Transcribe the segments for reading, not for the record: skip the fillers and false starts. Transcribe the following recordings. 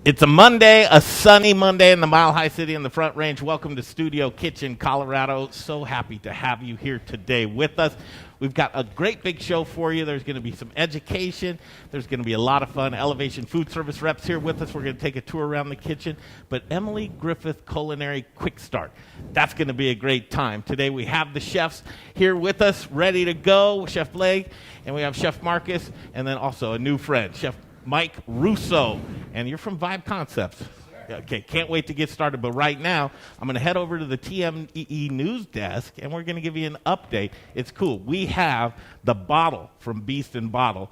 It's a Monday, a sunny Monday in the Mile High City in the Front Range. Welcome to Studio Kitchen, Colorado. So happy to have you here today with us. We've got a great big show for you. There's going to be some education. There's going to be a lot of fun. Elevation Foodservice Reps here with us. We're going to take a tour around the kitchen. But Emily Griffith Culinary Quick Start. That's going to be a great time. Today we have the chefs here with us, ready to go. Chef Blake, and we have Chef Marcus, and then also a new friend, Chef Mike Russo, and you're from Vibe Concepts. Okay, can't wait to get started, but right now, I'm going to head over to the TMEE news desk, and we're going to give you an update. It's cool. We have the bottle from Beast and Bottle.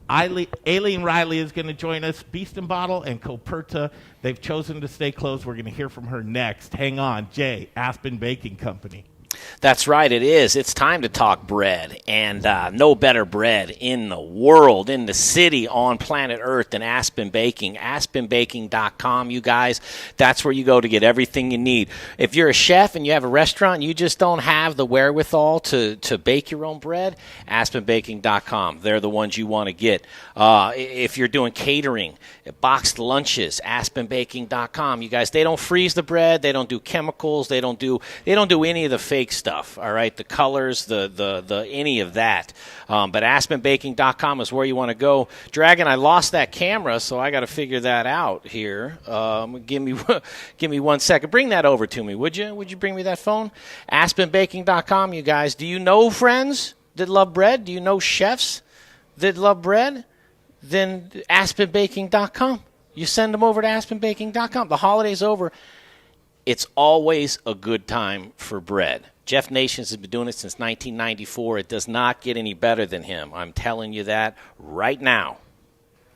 Aileen Reilly is going to join us. Beast and Bottle and Coperta, they've chosen to stay closed. We're going to hear from her next. Hang on, Jay, Aspen Baking Company. That's right, it is. It's time to talk bread, and no better bread in the world, in the city, on planet Earth than Aspen Baking. AspenBaking.com, you guys. That's where you go to get everything you need. If you're a chef and you have a restaurant and you just don't have the wherewithal to bake your own bread, AspenBaking.com. They're the ones you want to get. If you're doing catering, boxed lunches, AspenBaking.com. You guys, they don't freeze the bread. They don't do chemicals. They don't do any of the fake stuff, all right, the colors, the any of that. But AspenBaking.com is where you want to go. Dragon, I lost that camera, so I got to figure that out here. Give me 1 second. Bring that over to me, would you? Would you bring me that phone? AspenBaking.com, you guys. Do you know friends that love bread? Do you know chefs that love bread? Then AspenBaking.com. You send them over to AspenBaking.com. The holiday's over. It's always a good time for bread. Jeff Nations has been doing it since 1994. It does not get any better than him. I'm telling you that right now.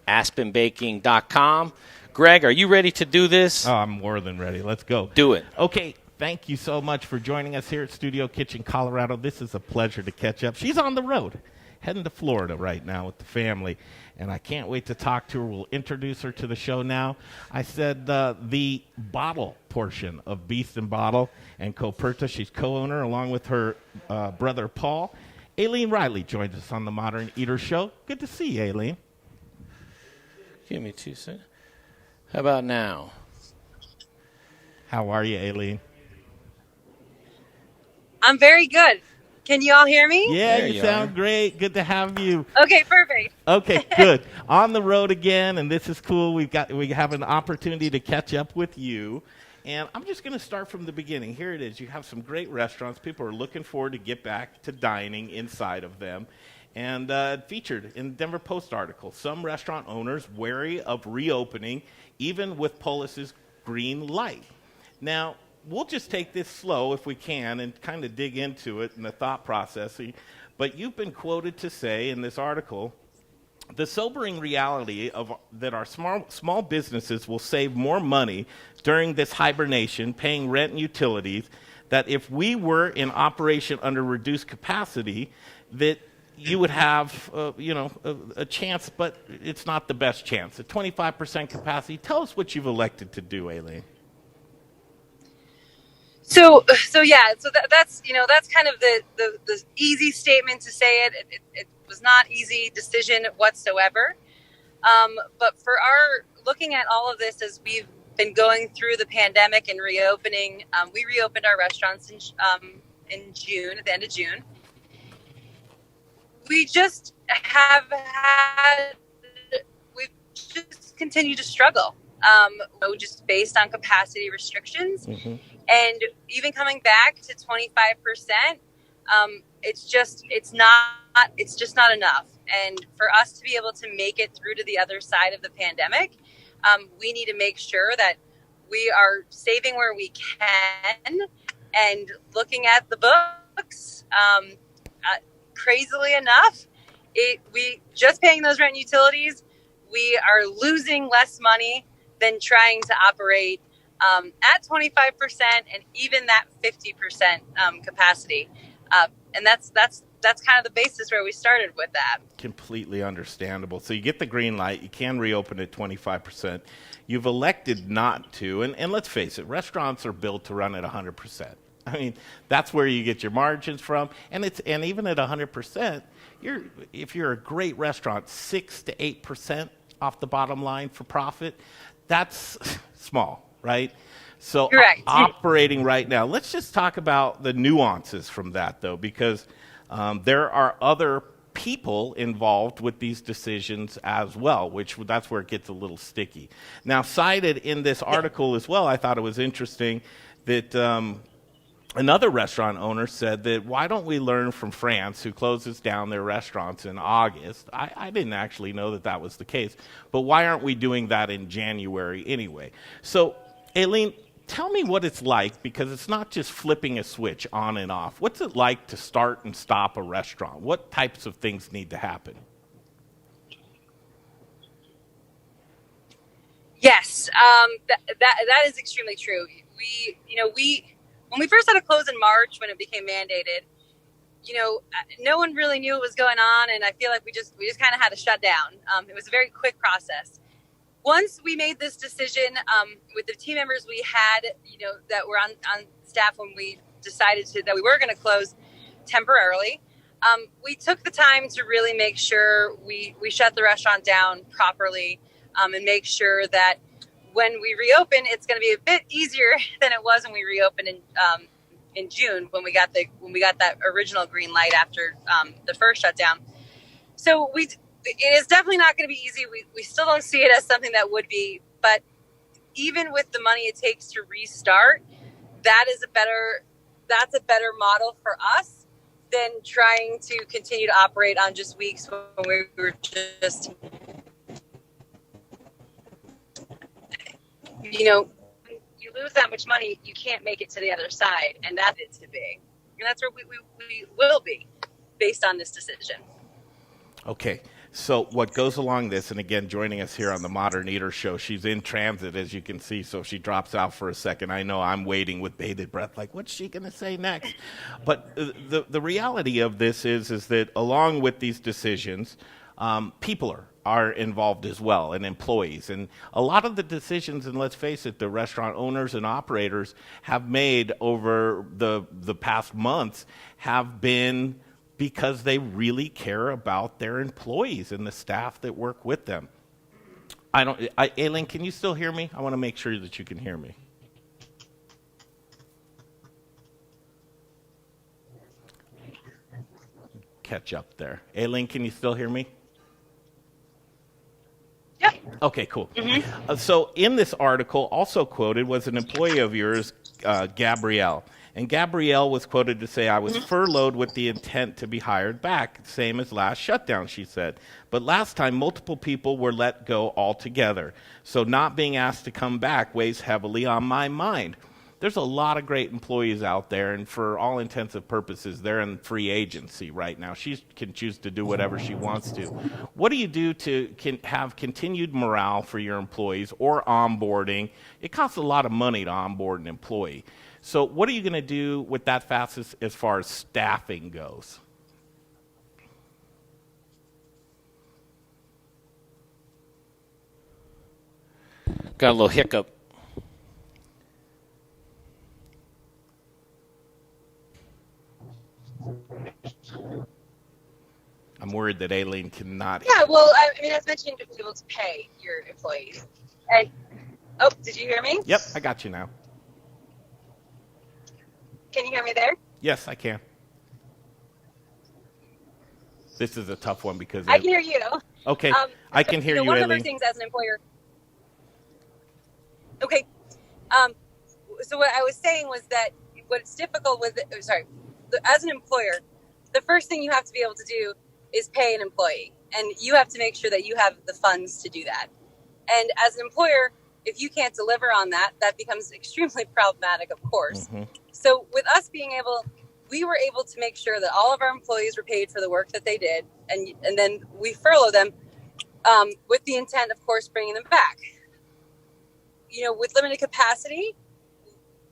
AspenBaking.com. Greg, are you ready to do this? Oh, I'm more than ready. Let's go. Do it. Okay, thank you so much for joining us here at Studio Kitchen, Colorado. This is a pleasure to catch up. She's on the road, heading to Florida right now with the family, and I can't wait to talk to her. We'll introduce her to the show now. I said the bottle portion of Beast and Bottle and Coperta. She's co-owner along with her brother Paul. Aileen Reilly joins us on the Modern Eater Show. Good to see you, Aileen. Give me 2 seconds. How about now? How are you, Aileen? I'm very good. Can you all hear me? Yeah, you sound great. Good to have you. Okay, perfect. Okay, good. On the road again, and this is cool. We have an opportunity to catch up with you. And I'm just going to start from the beginning. Here it is. You have some great restaurants. People are looking forward to get back to dining inside of them. And featured in the Denver Post article, some restaurant owners wary of reopening, even with Polis's green light. Now, we'll just take this slow if we can and kind of dig into it and the thought process. But you've been quoted to say in this article, the sobering reality of that our small businesses will save more money during this hibernation, paying rent and utilities, that if we were in operation under reduced capacity, that you would have a chance, but it's not the best chance. A 25% capacity. Tell us what you've elected to do, Aileen. So that's kind of the easy statement to say it. It was not easy decision whatsoever. But for our looking at all of this as we've been going through the pandemic and reopening, we reopened our restaurants in June, at the end of June. We've just continued to struggle, just based on capacity restrictions. Mm-hmm. And even coming back to 25%, it's just not enough. And for us to be able to make it through to the other side of the pandemic, we need to make sure that we are saving where we can and looking at the books. Crazily enough, we just paying those rent and utilities, we are losing less money than trying to operate at 25% and even that 50% capacity. And that's kind of the basis where we started with that. Completely understandable. So you get the green light. You can reopen at 25%. You've elected not to. And let's face it, restaurants are built to run at 100%. I mean, that's where you get your margins from. And even at 100%, if you're a great restaurant, 6 to 8% off the bottom line for profit. That's small, right? So Correct. operating right now, let's just talk about the nuances from that, though, because there are other people involved with these decisions as well, which that's where it gets a little sticky. Now, cited in this article as well, I thought it was interesting that another restaurant owner said that why don't we learn from France, who closes down their restaurants in August? I didn't actually know that that was the case, but why aren't we doing that in January anyway? So, Aileen, tell me what it's like, because it's not just flipping a switch on and off. What's it like to start and stop a restaurant? What types of things need to happen? Yes, that is extremely true. When we first had to close in March, when it became mandated, no one really knew what was going on, and I feel like we just kind of had to shut down. It was a very quick process. Once we made this decision with the team members we had, that were on staff when we decided that we were going to close temporarily, we took the time to really make sure we shut the restaurant down properly, and make sure that when we reopen, it's going to be a bit easier than it was when we reopened in June, when we got that original green light after the first shutdown. So it is definitely not going to be easy. We still don't see it as something that would be, but even with the money it takes to restart, that's a better model for us than trying to continue to operate on just weeks when we were just, you lose that much money, you can't make it to the other side, and that's it to be. And that's where we will be based on this decision. Okay. So what goes along this, and again, joining us here on the Modern Eater Show, she's in transit, as you can see, so if she drops out for a second, I know I'm waiting with bated breath, like, what's she going to say next? But the reality of this is that along with these decisions, people are involved as well, and employees. And a lot of the decisions, and let's face it, the restaurant owners and operators have made over the past months have been because they really care about their employees and the staff that work with them. Aileen, can you still hear me? I want to make sure that you can hear me. Catch up there. Aileen, can you still hear me? Yep. Okay, cool. Mm-hmm. So in this article, also quoted was an employee of yours, Gabrielle. And Gabrielle was quoted to say, I was furloughed with the intent to be hired back, same as last shutdown, she said. But last time, multiple people were let go altogether. So not being asked to come back weighs heavily on my mind. There's a lot of great employees out there, and for all intents and purposes, they're in free agency right now. She can choose to do whatever she wants to. What do you do to have continued morale for your employees or onboarding? It costs a lot of money to onboard an employee. So what are you going to do with that fast as far as staffing goes? Got a little hiccup. I'm worried that Aileen cannot. Yeah, well, as mentioned, you'll be able to pay your employees. And did you hear me? Yep, I got you now. Can you hear me there? Yes, I can. This is a tough one because I can hear you. Okay, I can hear you, one Aileen. of the things as an employer. Okay. So what I was saying was that what's difficult with as an employer, the first thing you have to be able to do is pay an employee, and you have to make sure that you have the funds to do that. And as an employer, if you can't deliver on that, that becomes extremely problematic, of course. Mm-hmm. So with us we were able to make sure that all of our employees were paid for the work that they did, and then we furlough them with the intent, of course, bringing them back. With limited capacity,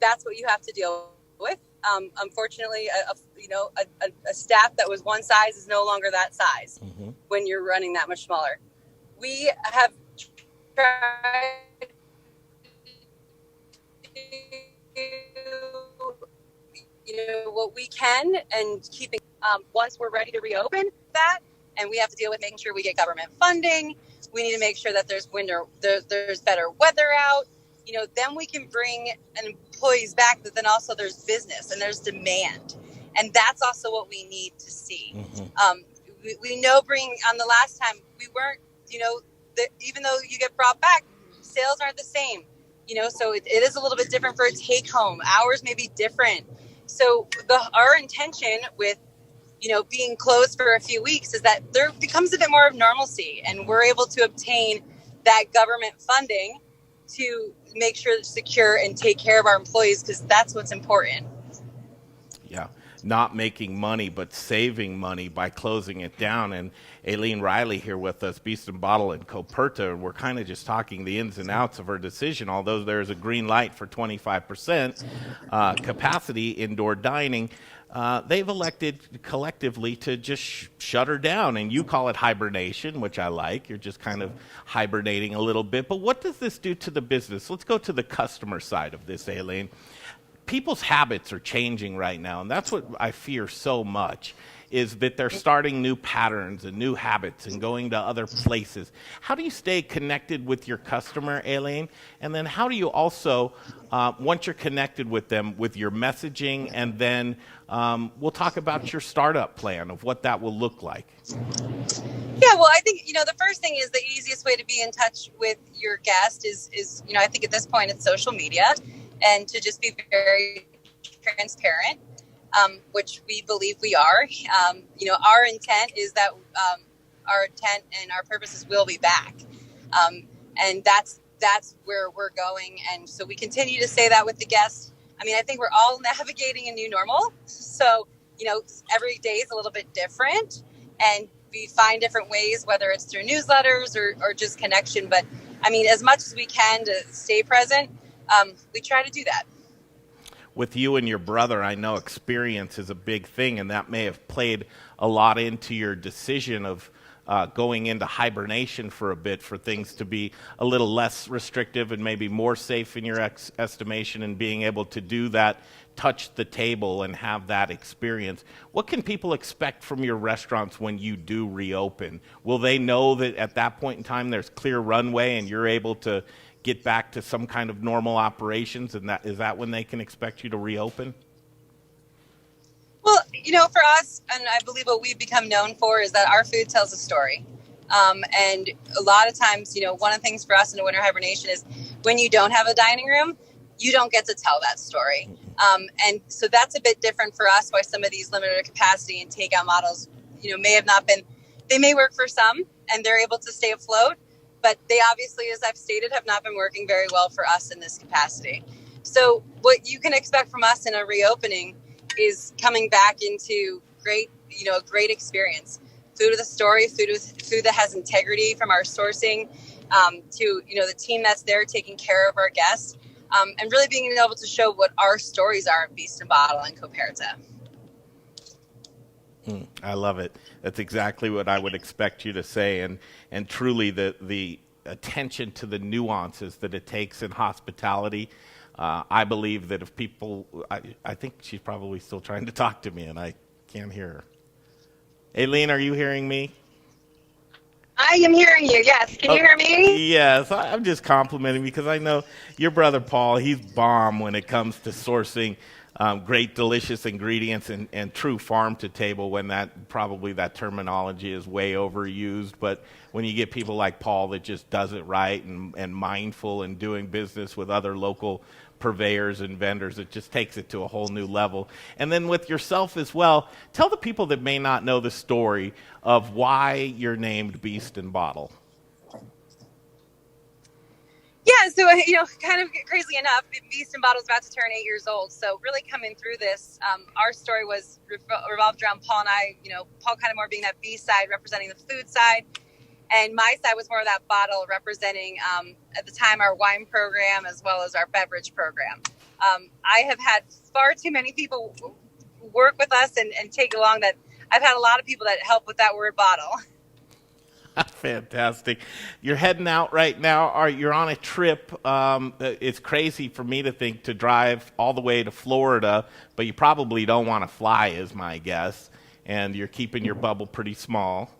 that's what you have to deal with. Unfortunately, a staff that was one size is no longer that size when you're running that much smaller. We have tried what we can, and keeping once we're ready to reopen that, and we have to deal with making sure we get government funding. we need to make sure that there's better weather out. Then we can bring employees back, but then also there's business and there's demand. And that's also what we need to see. Mm-hmm. We know on the last time we weren't, even though you get brought back, sales aren't the same, so it is a little bit different for a take home. Hours may be different. So our intention with, being closed for a few weeks is that there becomes a bit more of normalcy, and we're able to obtain that government funding to make sure it's secure and take care of our employees, because that's what's important. Yeah. Not making money, but saving money by closing it down. And Aileen Reilly here with us, Beast and Bottle and Coperta. We're kind of just talking the ins and outs of her decision, although there's a green light for 25% capacity indoor dining. They've elected collectively to just shut her down, and you call it hibernation, which I like. You're just kind of hibernating a little bit. But what does this do to the business? Let's go to the customer side of this, Aileen. People's habits are changing right now, and that's what I fear so much, is that they're starting new patterns and new habits and going to other places. How do you stay connected with your customer, Aileen? And then how do you also, once you're connected with them, with your messaging, and then we'll talk about your startup plan of what that will look like. Yeah, well, I think, the first thing is the easiest way to be in touch with your guest is I think at this point it's social media, and to just be very transparent, which we believe we are. Our intent is that our intent and our purposes will be back. And that's where we're going. And so we continue to say that with the guests. I think we're all navigating a new normal. So, every day is a little bit different, and we find different ways, whether it's through newsletters or just connection. But as much as we can to stay present, we try to do that. With you and your brother, I know experience is a big thing, and that may have played a lot into your decision of going into hibernation for a bit, for things to be a little less restrictive and maybe more safe in your estimation, and being able to do that, touch the table and have that experience. What can people expect from your restaurants when you do reopen? Will they know that at that point in time there's clear runway and you're able to get back to some kind of normal operations, and is that when they can expect you to reopen? Well, for us, and I believe what we've become known for, is that our food tells a story. And a lot of times, one of the things for us in a winter hibernation is when you don't have a dining room, you don't get to tell that story. And so that's a bit different for us, why some of these limited capacity and takeout models, may have not been, they may work for some and they're able to stay afloat, but they obviously, as I've stated, have not been working very well for us in this capacity. So what you can expect from us in a reopening is coming back into great experience. Food with a story, food that has integrity from our sourcing, to, the team that's there taking care of our guests, and really being able to show what our stories are at Beast and Bottle and Coperta. I love it. That's exactly what I would expect you to say, and truly the attention to the nuances that it takes in hospitality. I believe that if people, I think she's probably still trying to talk to me, and I can't hear her. Aileen, are you hearing me? I am hearing you, yes. Can you hear me? Yes, I'm just complimenting because I know your brother Paul, he's bomb when it comes to sourcing great, delicious ingredients and true farm to table, when that terminology is way overused. But when you get people like Paul that just does it right and mindful and doing business with other local purveyors and vendors, it just takes it to a whole new level. And then with yourself as well, tell the people that may not know the story of why you're named Beast and Bottle. Yeah, so, kind of crazy enough, Beast and Bottle is about to turn 8 years old. So really coming through this, our story was revolved around Paul and I, Paul kind of more being that B side, representing the food side. And my side was more of that bottle representing, at the time, our wine program as well as our beverage program. I have had far too many people work with us and take along that. I've had a lot of people that help with that word bottle. Fantastic. You're heading out right now. You're on a trip. It's crazy for me to think to drive all the way to Florida, but you probably don't want to fly, is my guess. And you're keeping your bubble pretty small.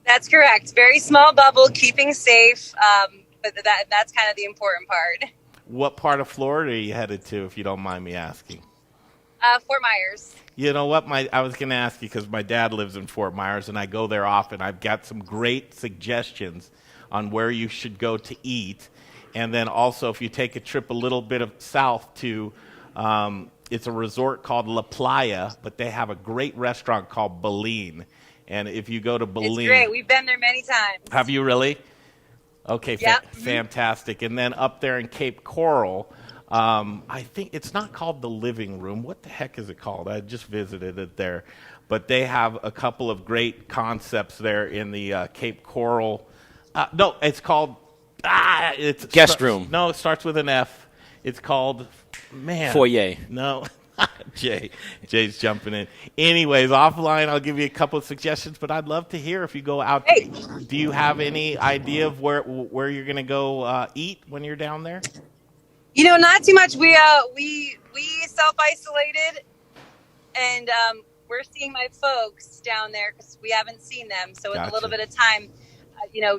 That's correct. Very small bubble, keeping safe. But that's kind of the important part. What part of Florida are you headed to, if you don't mind me asking? Fort Myers. You know what? I was going to ask you because my dad lives in Fort Myers, and I go there often. I've got some great suggestions on where you should go to eat. And then also, if you take a trip a little bit south to, it's a resort called La Playa, but they have a great restaurant called Belline. And if you go to Belline... It's great. We've been there many times. Have you really? Okay, Yep. Fantastic. And then up there in Cape Coral... I think it's not called the Living Room. What the heck is it called? I just visited it there. But they have a couple of great concepts there in the Cape Coral. No, it's called... it's Guest room. No, it starts with an F. It's called... Foyer. No. Jay's jumping in. Anyways, offline, I'll give you a couple of suggestions, but I'd love to hear if you go out. Hey. Do you have any idea of where you're going to go eat when you're down there? Not too much. We self-isolated, and we're seeing my folks down there because we haven't seen them. So Gotcha. in a little bit of time,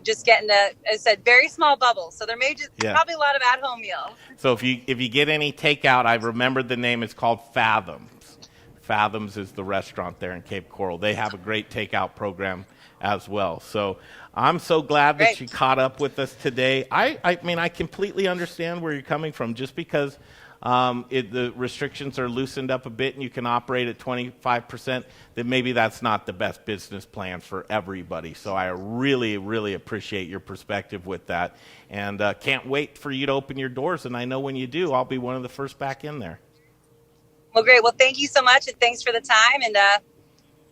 just getting as I said, very small bubbles. So there may probably a lot of at-home meals. So if you get any takeout, I remembered the name. It's called Fathoms. Fathoms is the restaurant there in Cape Coral. They have a great takeout program as well. So I'm so glad that you caught up with us today. I mean, I completely understand where you're coming from. Just because the restrictions are loosened up a bit and you can operate at 25%, then maybe that's not the best business plan for everybody. So I really, really appreciate your perspective with that. And can't wait for you to open your doors. And I know when you do, I'll be one of the first back in there. Well, great. Well, thank you so much, and thanks for the time. And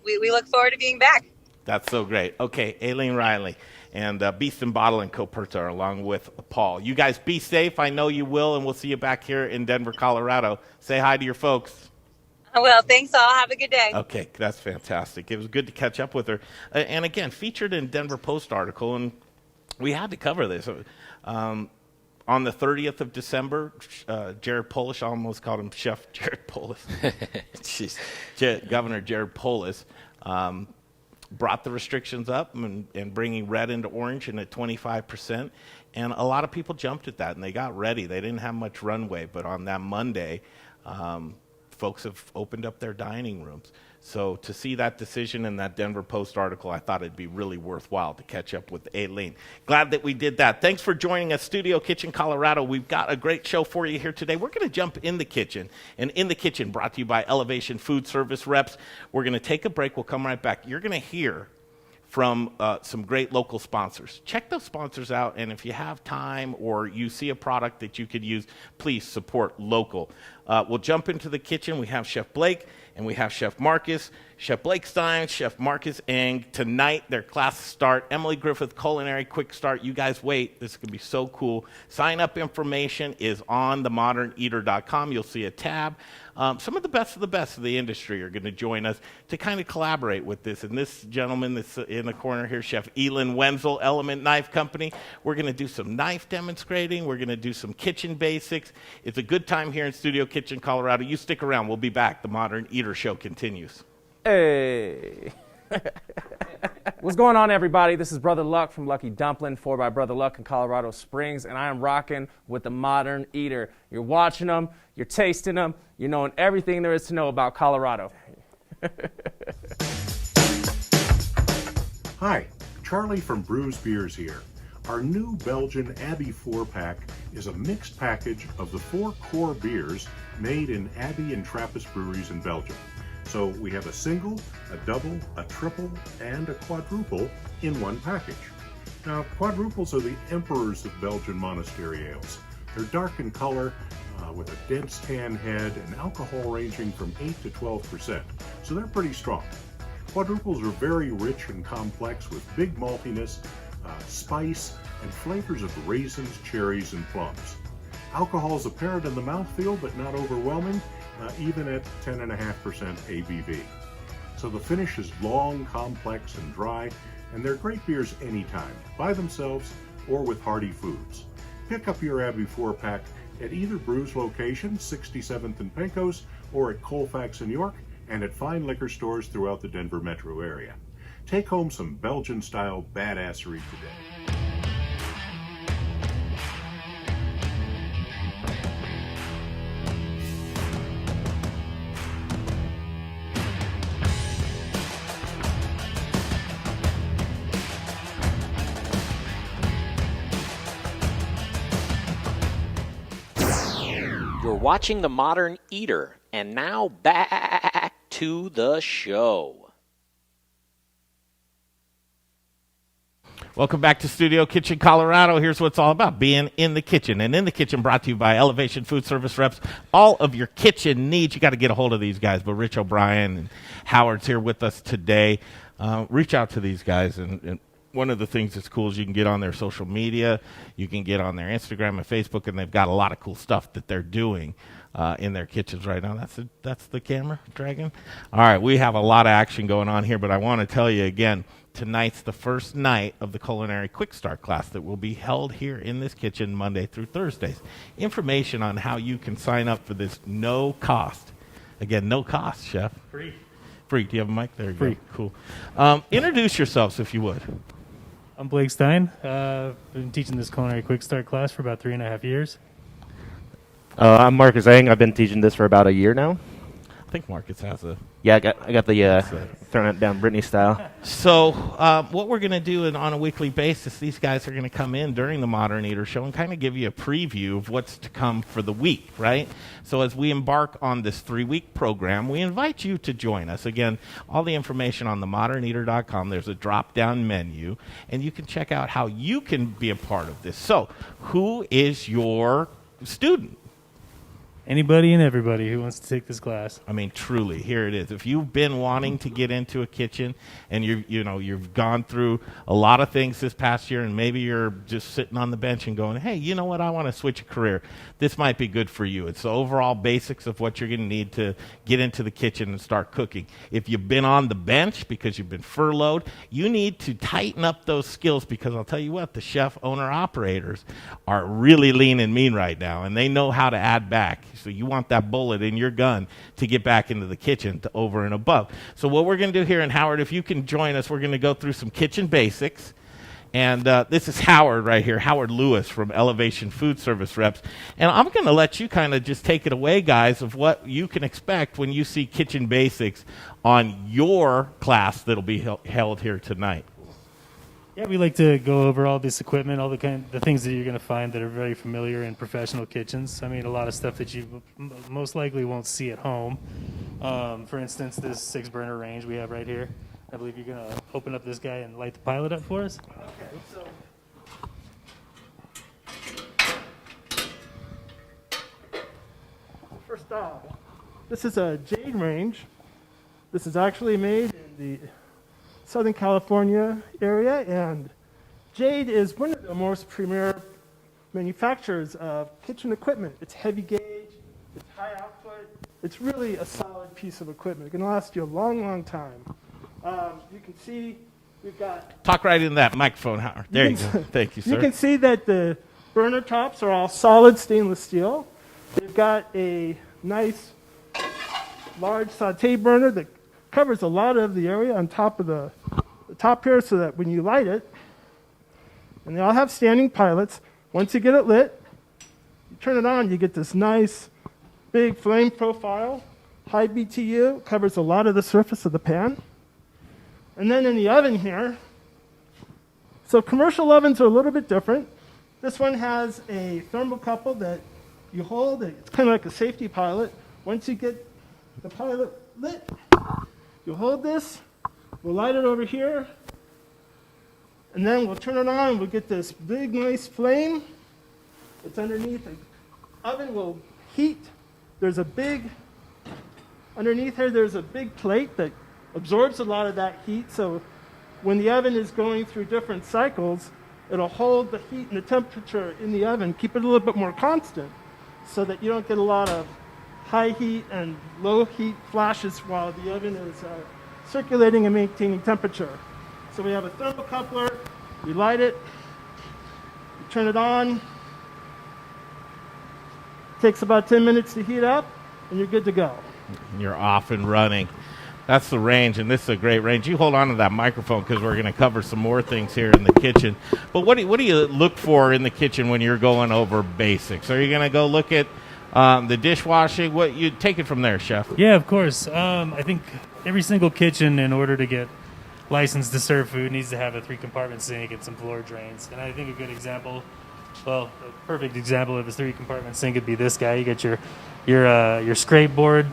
we look forward to being back. That's so great. Okay, Aileen Reilly and Beast and Bottle and Coperta along with Paul. You guys be safe. I know you will, and we'll see you back here in Denver, Colorado. Say hi to your folks. Well, thanks all. Have a good day. Okay, that's fantastic. It was good to catch up with her. And again, featured in Denver Post article, and we had to cover this. On the 30th of December, Jared Polis, I almost called him Chef Jared Polis. Governor Jared Polis brought the restrictions up and bringing red into orange and at 25%. And a lot of people jumped at that, and they got ready. They didn't have much runway, but on that Monday, folks have opened up their dining rooms. So to see that decision in that Denver Post article, I thought it'd be really worthwhile to catch up with Aileen. Glad that we did that. Thanks for joining us, Studio Kitchen Colorado. We've got a great show for you here today. We're going to jump in the kitchen. And In the Kitchen, brought to you by Elevation Foodservice Reps. We're going to take a break. We'll come right back. You're going to hear from some great local sponsors. Check those sponsors out, and if you have time or you see a product that you could use, please support local. We'll jump into the kitchen. We have Chef Blake, and we have Chef Marcus. Chef Blake Stine, Chef Marcus Eng. Tonight, their classes start. Emily Griffith, Culinary, quick start. You guys wait. This is going to be so cool. Sign-up information is on themoderneater.com. You'll see a tab. Some of the best of the industry are going to join us to kind of collaborate with this. And this gentleman that's in the corner here, Chef Elan Wenzel, Element Knife Company. We're going to do some knife demonstrating. We're going to do some kitchen basics. It's a good time here in Studio Kitchen Colorado. You stick around. We'll be back. The Modern Eater Show continues. Hey. What's going on, everybody? This is Brother Luck from Lucky Dumpling, 4 by Brother Luck in Colorado Springs, and I am rocking with the Modern Eater. You're watching them, you're tasting them, you're knowing everything there is to know about Colorado. Hi, Charlie from Brews Beers here. Our new Belgian Abbey 4-pack is a mixed package of the 4 core beers made in Abbey and Trappist breweries in Belgium. So we have a single, a double, a triple, and a quadruple in one package. Now, quadruples are the emperors of Belgian monastery ales. They're dark in color, with a dense tan head, and alcohol ranging from 8 to 12%, so they're pretty strong. Quadruples are very rich and complex with big maltiness, spice, and flavors of raisins, cherries, and plums. Alcohol is apparent in the mouthfeel, but not overwhelming, even at 10.5% ABV. So the finish is long, complex, and dry, and they're great beers anytime, by themselves or with hearty foods. Pick up your Abbey 4-pack at either Brews location, 67th and Pecos, or at Colfax in York, and at fine liquor stores throughout the Denver metro area. Take home some Belgian-style badassery today. You're watching The Modern Eater, and now back to the show. Welcome back to Studio Kitchen Colorado. Here's what it's all about, being in the kitchen. And in the kitchen, brought to you by Elevation Foodservice Reps. All of your kitchen needs, you got to get a hold of these guys. But Rich O'Brien and Howard's here with us today. Reach out to these guys. And one of the things that's cool is you can get on their social media. You can get on their Instagram and Facebook, and they've got a lot of cool stuff that they're doing in their kitchens right now. That's the camera, Dragon? All right, we have a lot of action going on here, but I want to tell you again, tonight's the first night of the Culinary Quick Start class that will be held here in this kitchen Monday through Thursdays. Information on how you can sign up for this, no cost. Again, no cost, Chef. Free. Do you have a mic? There you Free. go. Cool. Introduce yourselves, if you would. I'm Blake Stine. I've been teaching this Culinary Quick Start class for about 3.5 years. I'm Marcus Eng. I've been teaching this for about a year now. I think Marcus has a... Yeah, I got the throwing it down Brittany style. So what we're going to do on a weekly basis, these guys are going to come in during the Modern Eater Show and kind of give you a preview of what's to come for the week, right? So as we embark on this 3-week program, we invite you to join us. Again, all the information on themoderneater.com. There's a drop-down menu, and you can check out how you can be a part of this. So who is your student? Anybody and everybody who wants to take this class. I mean, truly, here it is. If you've been wanting to get into a kitchen and you've gone through a lot of things this past year, and maybe you're just sitting on the bench and going, hey, you know what, I want to switch a career. This might be good for you. It's the overall basics of what you're going to need to get into the kitchen and start cooking. If you've been on the bench because you've been furloughed, you need to tighten up those skills, because I'll tell you what, the chef owner operators are really lean and mean right now, and they know how to add back. So you want that bullet in your gun to get back into the kitchen to over and above. So what we're going to do here, and Howard, if you can join us, we're going to go through some kitchen basics. And this is Howard right here, Howard Lewis from Elevation Foodservice Reps. And I'm going to let you kind of just take it away, guys, of what you can expect when you see kitchen basics on your class that'll be held here tonight. Yeah, we like to go over all this equipment, all the things that you're going to find that are very familiar in professional kitchens. I mean, a lot of stuff that you most likely won't see at home. For instance, this 6-burner range we have right here. I believe you're going to open up this guy and light the pilot up for us. Okay, so first off, this is a jade range. This is actually made in the Southern California area, and Jade is one of the most premier manufacturers of kitchen equipment. It's heavy gauge, it's high output, it's really a solid piece of equipment. It can last you a long, long time. You can see we've got... Talk right in that microphone, Howard. There you go. Thank you, sir. You can see that the burner tops are all solid stainless steel. They've got a nice large saute burner that covers a lot of the area on top of the top here, so that when you light it, and they all have standing pilots, once you get it lit, you turn it on, you get this nice big flame profile, high BTU, covers a lot of the surface of the pan. And then in the oven here, so commercial ovens are a little bit different. This one has a thermocouple that you hold. It's kind of like a safety pilot. Once you get the pilot lit, you hold this, we'll light it over here, and then we'll turn it on, and we'll get this big, nice flame. It's underneath. The oven will heat. Underneath here, there's a big plate that absorbs a lot of that heat, so when the oven is going through different cycles, it'll hold the heat and the temperature in the oven, keep it a little bit more constant, so that you don't get a lot of high heat and low heat flashes while the oven is circulating and maintaining temperature. So we have a thermocoupler, we light it, we turn it on, it takes about 10 minutes to heat up, and you're good to go. You're off and running. That's the range, and this is a great range. You hold on to that microphone because we're going to cover some more things here in the kitchen. But what do you look for in the kitchen when you're going over basics? Are you going to go look at the dishwashing? What you take it from there, Chef? Yeah, of course. I think every single kitchen, in order to get licensed to serve food, needs to have a 3-compartment sink and some floor drains. And I think a good example, well, a perfect example of a 3-compartment sink would be this guy. You get your scrape board,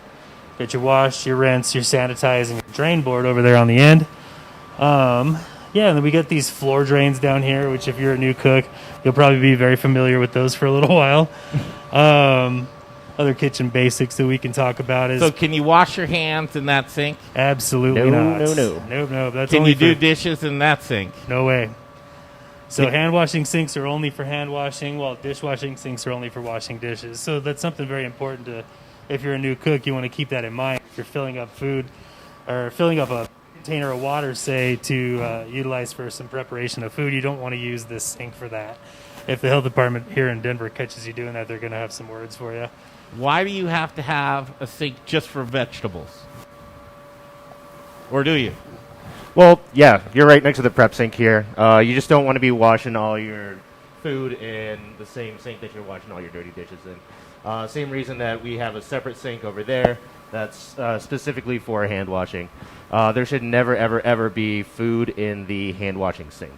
get your wash, your rinse, your sanitize, and your drain board over there on the end. And then we get these floor drains down here, which if you're a new cook, you'll probably be very familiar with those for a little while. Other kitchen basics that we can talk about is... So can you wash your hands in that sink? Absolutely not. No. That's Can only you do dishes in that sink? No way. So hand washing sinks are only for hand washing, while dishwashing sinks are only for washing dishes. So that's something very important to... If you're a new cook, you want to keep that in mind. If you're filling up food or filling up a container of water, say, to utilize for some preparation of food, you don't want to use this sink for that. If the health department here in Denver catches you doing that, they're going to have some words for you. Why do you have to have a sink just for vegetables? Or do you? Well, yeah, you're right next to the prep sink here. You just don't want to be washing all your food in the same sink that you're washing all your dirty dishes in. Same reason that we have a separate sink over there that's specifically for hand washing. There should never, ever, ever be food in the hand washing sink.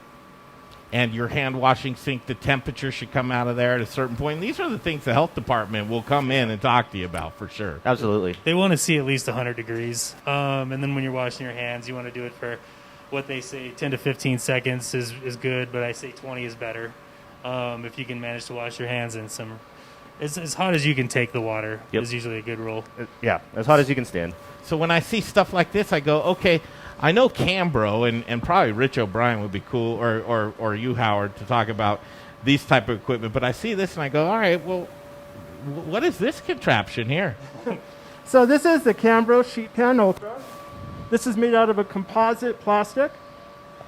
And your hand washing sink, the temperature should come out of there at a certain point. And these are the things the health department will come in and talk to you about for sure. Absolutely. They want to see at least 100 degrees. And then when you're washing your hands, you want to do it for what they say 10 to 15 seconds is good, but I say 20 is better. If you can manage to wash your hands in some... As hot as you can take the water is usually a good rule. Yeah, as hot as you can stand. So when I see stuff like this, I go, okay, I know Cambro and probably Rich O'Brien would be cool, or you, Howard, to talk about these type of equipment. But I see this and I go, all right, well, what is this contraption here? So this is the Cambro Sheet Pan Ultra. This is made out of a composite plastic.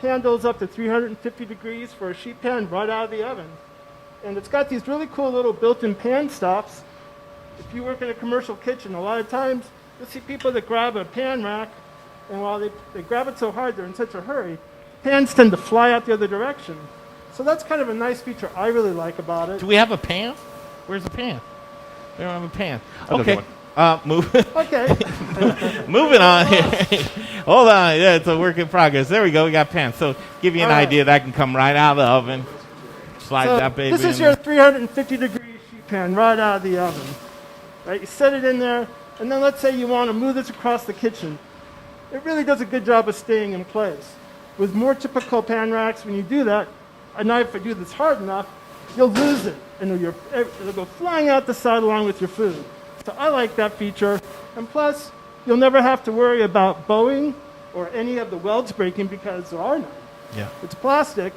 Handles up to 350 degrees for a sheet pan right out of the oven. And it's got these really cool little built-in pan stops. If you work in a commercial kitchen, a lot of times you'll see people that grab a pan rack, and while they grab it so hard, they're in such a hurry, pans tend to fly out the other direction. So that's kind of a nice feature I really like about it. Do we have a pan? Where's the pan? We don't have a pan. I'll Okay. Okay. Moving on here. Hold on. Yeah, it's a work in progress. There we go. We got pans. So give you an idea that can come right out of the oven. Slide So that baby this is in your there. 350 degree sheet pan right out of the oven. Right, you set it in there, and then let's say you want to move this across the kitchen. It really does a good job of staying in place. With more typical pan racks, when you do that, a knife, if you do this hard enough, you'll lose it, and it'll go flying out the side along with your food. So I like that feature, and plus, you'll never have to worry about bowing or any of the welds breaking because there are none. Yeah. It's plastic.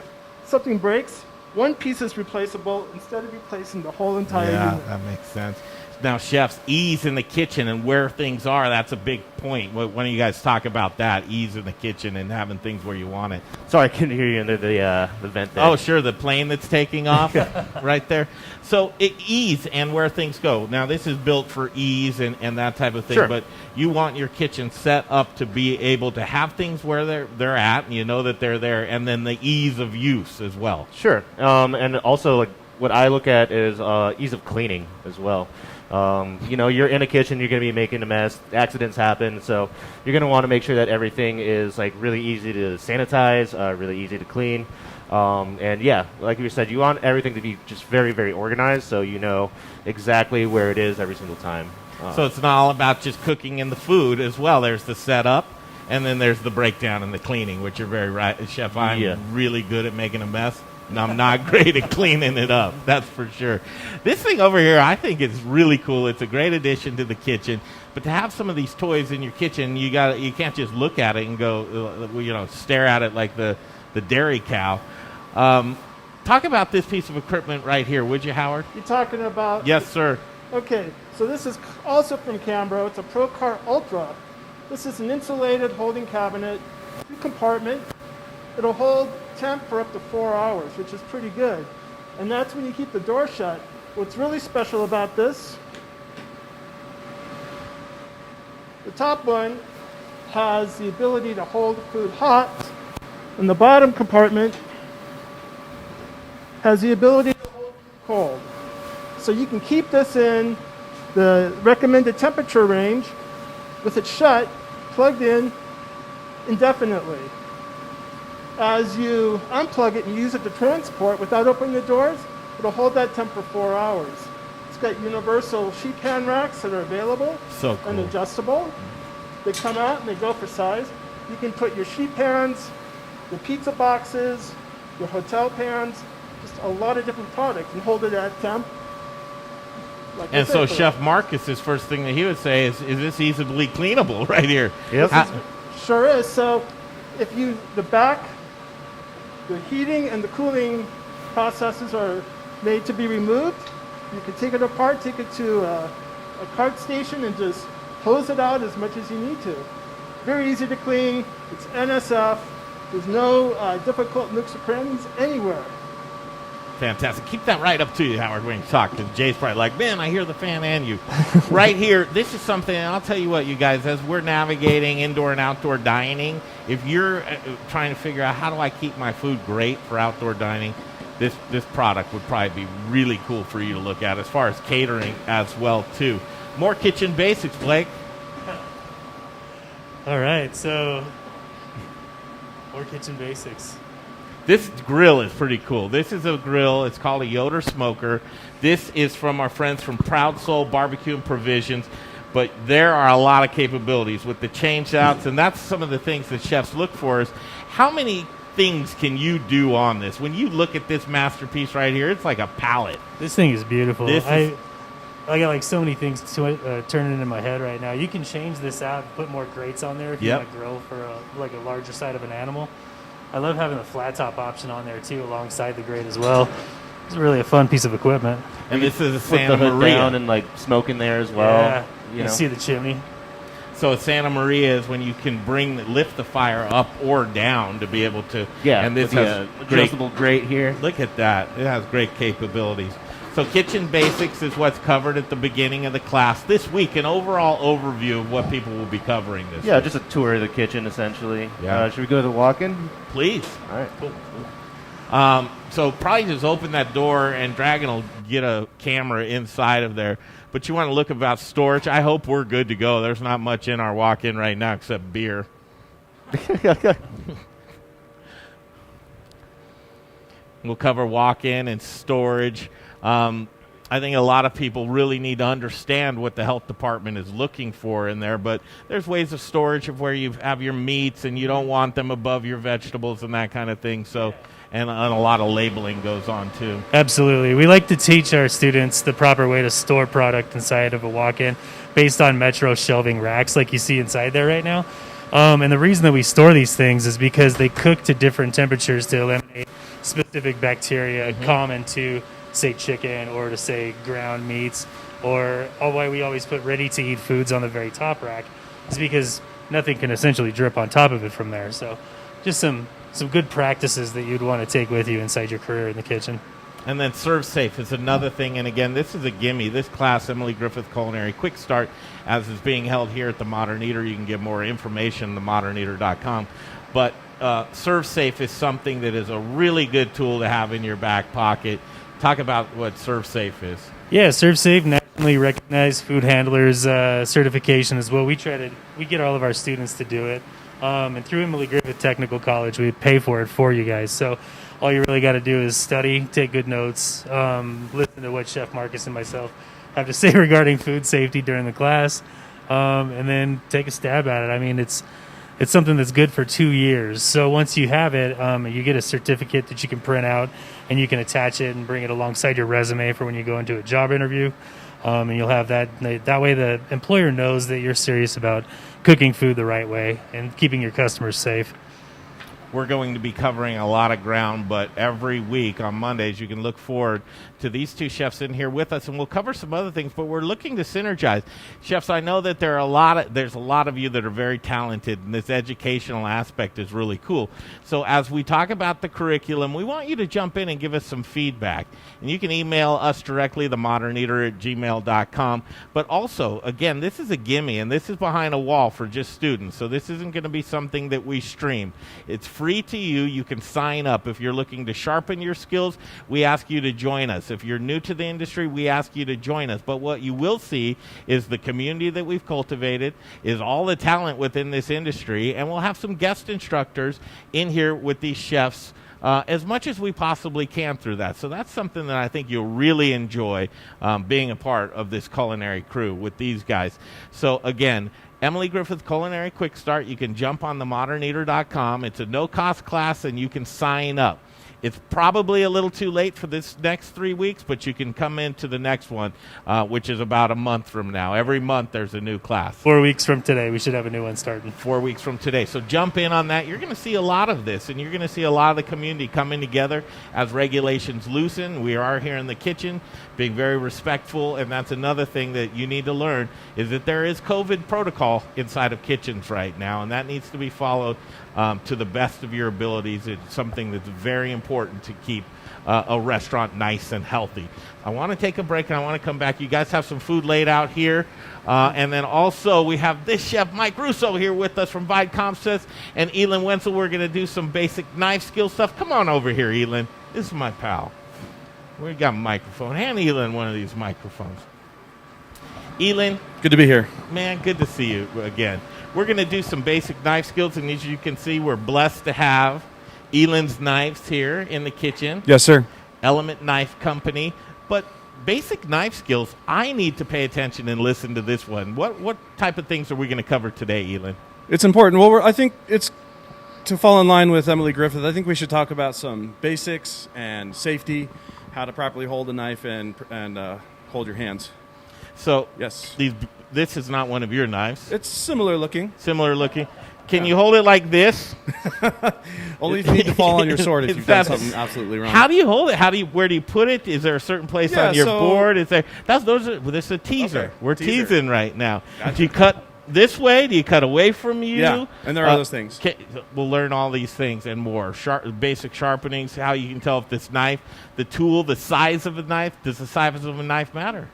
Something breaks, one piece is replaceable instead of replacing the whole entire unit. That makes sense. Now, chefs, ease in the kitchen and where things are, that's a big point. Why don't you guys talk about that, ease in the kitchen and having things where you want it? Sorry, I couldn't hear you under the vent there. Oh, sure, the plane that's taking off right there. So ease and where things go. Now, this is built for ease and that type of thing, Sure. but you want your kitchen set up to be able to have things where they're at, and you know that they're there, and then the ease of use as well. Sure. And also, like, what I look at is ease of cleaning as well. You're in a kitchen, you're going to be making a mess, accidents happen, so you're going to want to make sure that everything is like really easy to sanitize, really easy to clean. And yeah, like you said, you want everything to be just very, very organized so you know exactly where it is every single time. So it's not all about just cooking in the food as well. There's the setup, and then there's the breakdown and the cleaning, which you're very right. Chef, I'm really good at making a mess. And I'm not great at cleaning it up, that's for sure. This thing over here, I think is really cool. It's a great addition to the kitchen. But to have some of these toys in your kitchen, you can't just look at it and go, stare at it like the dairy cow. Talk about this piece of equipment right here, would you, Howard? You're talking about... Yes, sir. Okay, so this is also from Cambro. It's a Procar Ultra. This is an insulated holding cabinet, 2-compartment. It'll hold temp for up to 4 hours, which is pretty good. And that's when you keep the door shut. What's really special about this, the top one has the ability to hold food hot, and the bottom compartment has the ability to hold cold. So you can keep this in the recommended temperature range with it shut, plugged in indefinitely. As you unplug it and use it to transport without opening the doors, it'll hold that temp for 4 hours. It's got universal sheet pan racks that are available So cool. and adjustable. They come out and they go for size. You can put your sheet pans, your pizza boxes, your hotel pans, just a lot of different products, and hold it at temp. Like I And said, so for- Chef Marcus's first thing that he would say is this easily cleanable right here? Yep. Sure is. So if the heating and the cooling processes are made to be removed, you can take it apart, take it to a cart station, and just hose it out as much as you need to. Very easy to clean. It's NSF. There's no difficult nooks or crannies anywhere. Fantastic. Keep that right up to you, Howard, when you talk, because Jay's probably like, man, I hear the fan and you. Right here, this is something, and I'll tell you what, you guys, as we're navigating indoor and outdoor dining, if you're trying to figure out how do I keep my food great for outdoor dining, this product would probably be really cool for you to look at as far as catering as well, too. More kitchen basics, Blake. All right, so more kitchen basics. This grill is pretty cool. This is a grill. It's called a Yoder Smoker. This is from our friends from Proud Soul Barbecue and Provisions. But there are a lot of capabilities with the change outs, and that's some of the things that chefs look for is how many things can you do on this? When you look at this masterpiece right here, it's like a palette. This thing is beautiful. This I got like so many things turning in my head right now. You can change this out and put more grates on there if you Yep. want to grill for a larger side of an animal. I love having the flat top option on there too, alongside the grate as well. It's really a fun piece of equipment. And this is a Put Santa the hood Maria. down and like smoke in there as well. Yeah, You you know. see the chimney. So a Santa Maria is when you can lift the fire up or down to be able to. Yeah, And this with has the great. adjustable grate here. Look at that. It has great capabilities. So kitchen basics is what's covered at the beginning of the class. This week, an overall overview of what people will be covering this Yeah, week. just a tour of the kitchen essentially. Yeah. Should we go to the walk-in? Please. All right. So probably just open that door and Dragon will get a camera inside of there. But you want to look about storage. I hope we're good to go. There's not much in our walk-in right now except beer. We'll cover walk-in and storage. I think a lot of people really need to understand what the health department is looking for in there, but there's ways of storage of where you have your meats and you don't want them above your vegetables and that kind of thing. So, and a lot of labeling goes on too. Absolutely. We like to teach our students the proper way to store product inside of a walk-in based on Metro shelving racks like you see inside there right now. And the reason that we store these things is because they cook to different temperatures to eliminate specific bacteria common to, say, chicken or to, say, ground meats. Or why we always put ready-to-eat foods on the very top rack is because nothing can essentially drip on top of it from there. So just some good practices that you'd want to take with you inside your career in the kitchen. And then Serve Safe is another thing. And again, this is a gimme. This class, Emily Griffith Culinary Quick Start, as is being held here at the Modern Eater. You can get more information at themoderneater.com. But Serve Safe is something that is a really good tool to have in your back pocket. Talk about what Serve Safe is. Yeah, Serve Safe, nationally recognized food handlers certification as well. We get all of our students to do it. And through Emily Griffith Technical College, we pay for it for you guys. So all you really got to do is study, take good notes, listen to what Chef Marcus and myself have to say regarding food safety during the class, and then take a stab at it. I mean, it's something that's good for 2 years. So once you have it, you get a certificate that you can print out, and you can attach it and bring it alongside your resume for when you go into a job interview. And you'll have that. That way the employer knows that you're serious about cooking food the right way and keeping your customers safe. we're going to be covering a lot of ground, but every week on Mondays you can look forward to these two chefs in here with us, and we'll cover some other things, but we're looking to synergize. Chefs, I know that there's a lot of you that are very talented, and this educational aspect is really cool. So as we talk about the curriculum, we want you to jump in and give us some feedback. And you can email us directly, themoderneater@gmail.com. But also, again, this is a gimme, and this is behind a wall for just students, so this isn't going to be something that we stream. It's free to you. You can sign up. If you're looking to sharpen your skills, we ask you to join us. If you're new to the industry, we ask you to join us. But what you will see is the community that we've cultivated, is all the talent within this industry, and we'll have some guest instructors in here with these chefs as much as we possibly can through that. So that's something that I think you'll really enjoy, being a part of this culinary crew with these guys. So again, Emily Griffith Culinary Quick Start. You can jump on themoderneater.com. It's a no-cost class, and you can sign up. It's probably a little too late for this next 3 weeks, but you can come into the next one, which is about a month from now. Every month there's a new class. 4 weeks from today, we should have a new one starting. 4 weeks from today. So jump in on that. You're going to see a lot of this, and you're going to see a lot of the community coming together as regulations loosen. We are here in the kitchen being very respectful, and that's another thing that you need to learn, is that there is COVID protocol inside of kitchens right now, and that needs to be followed to the best of your abilities. It's something that's very important to keep a restaurant nice and healthy. I want to take a break, and I want to come back. You guys have some food laid out here. And then also we have this chef, Mike Russo, here with us from Vide Comsys, and Elan Wenzel. We're going to do some basic knife skill stuff. Come on over here, Elan. This is my pal. We got a microphone. Hand Elan one of these microphones. Elan. Good to be here. Man, good to see you again. We're going to do some basic knife skills, and as you can see, we're blessed to have Elan's Knives here in the kitchen. Yes, sir. Element Knife Company. But basic knife skills, I need to pay attention and listen to this one. What type of things are we going to cover today, Elan? It's important. Well, I think it's to fall in line with Emily Griffith. I think we should talk about some basics and safety, how to properly hold a knife and hold your hands. So yes, this is not one of your knives. It's similar looking. Similar looking. Can you hold it like this? Only if you need to fall on your sword if you've done something absolutely wrong. How do you hold it? Where do you put it? Is there a certain place on your board? Is there? This is a teaser. Okay, We're teasing right now. Gotcha. Do you cut this way? Do you cut away from you? Yeah, and there are those things. We'll learn all these things and more. Basic sharpenings, how you can tell if this knife, the tool, the size of a knife, does the size of a knife matter?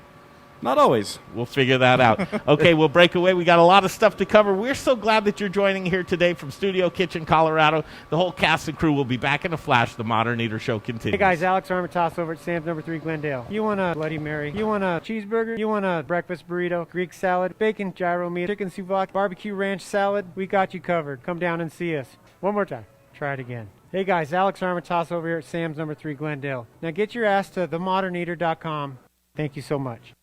Not always. We'll figure that out. Okay, we'll break away. We got a lot of stuff to cover. We're so glad that you're joining here today from Studio Kitchen, Colorado. The whole cast and crew will be back in a flash. The Modern Eater Show continues. Hey guys, Alex Armitage over at Sam's No. 3 Glendale. You want a Bloody Mary? You want a cheeseburger? You want a breakfast burrito? Greek salad? Bacon gyro meat? Chicken souvlaki? Barbecue ranch salad? We got you covered. Come down and see us. One more time. Try it again. Hey guys, Alex Armitage over here at Sam's No. 3 Glendale. Now get your ass to themoderneater.com. Thank you so much.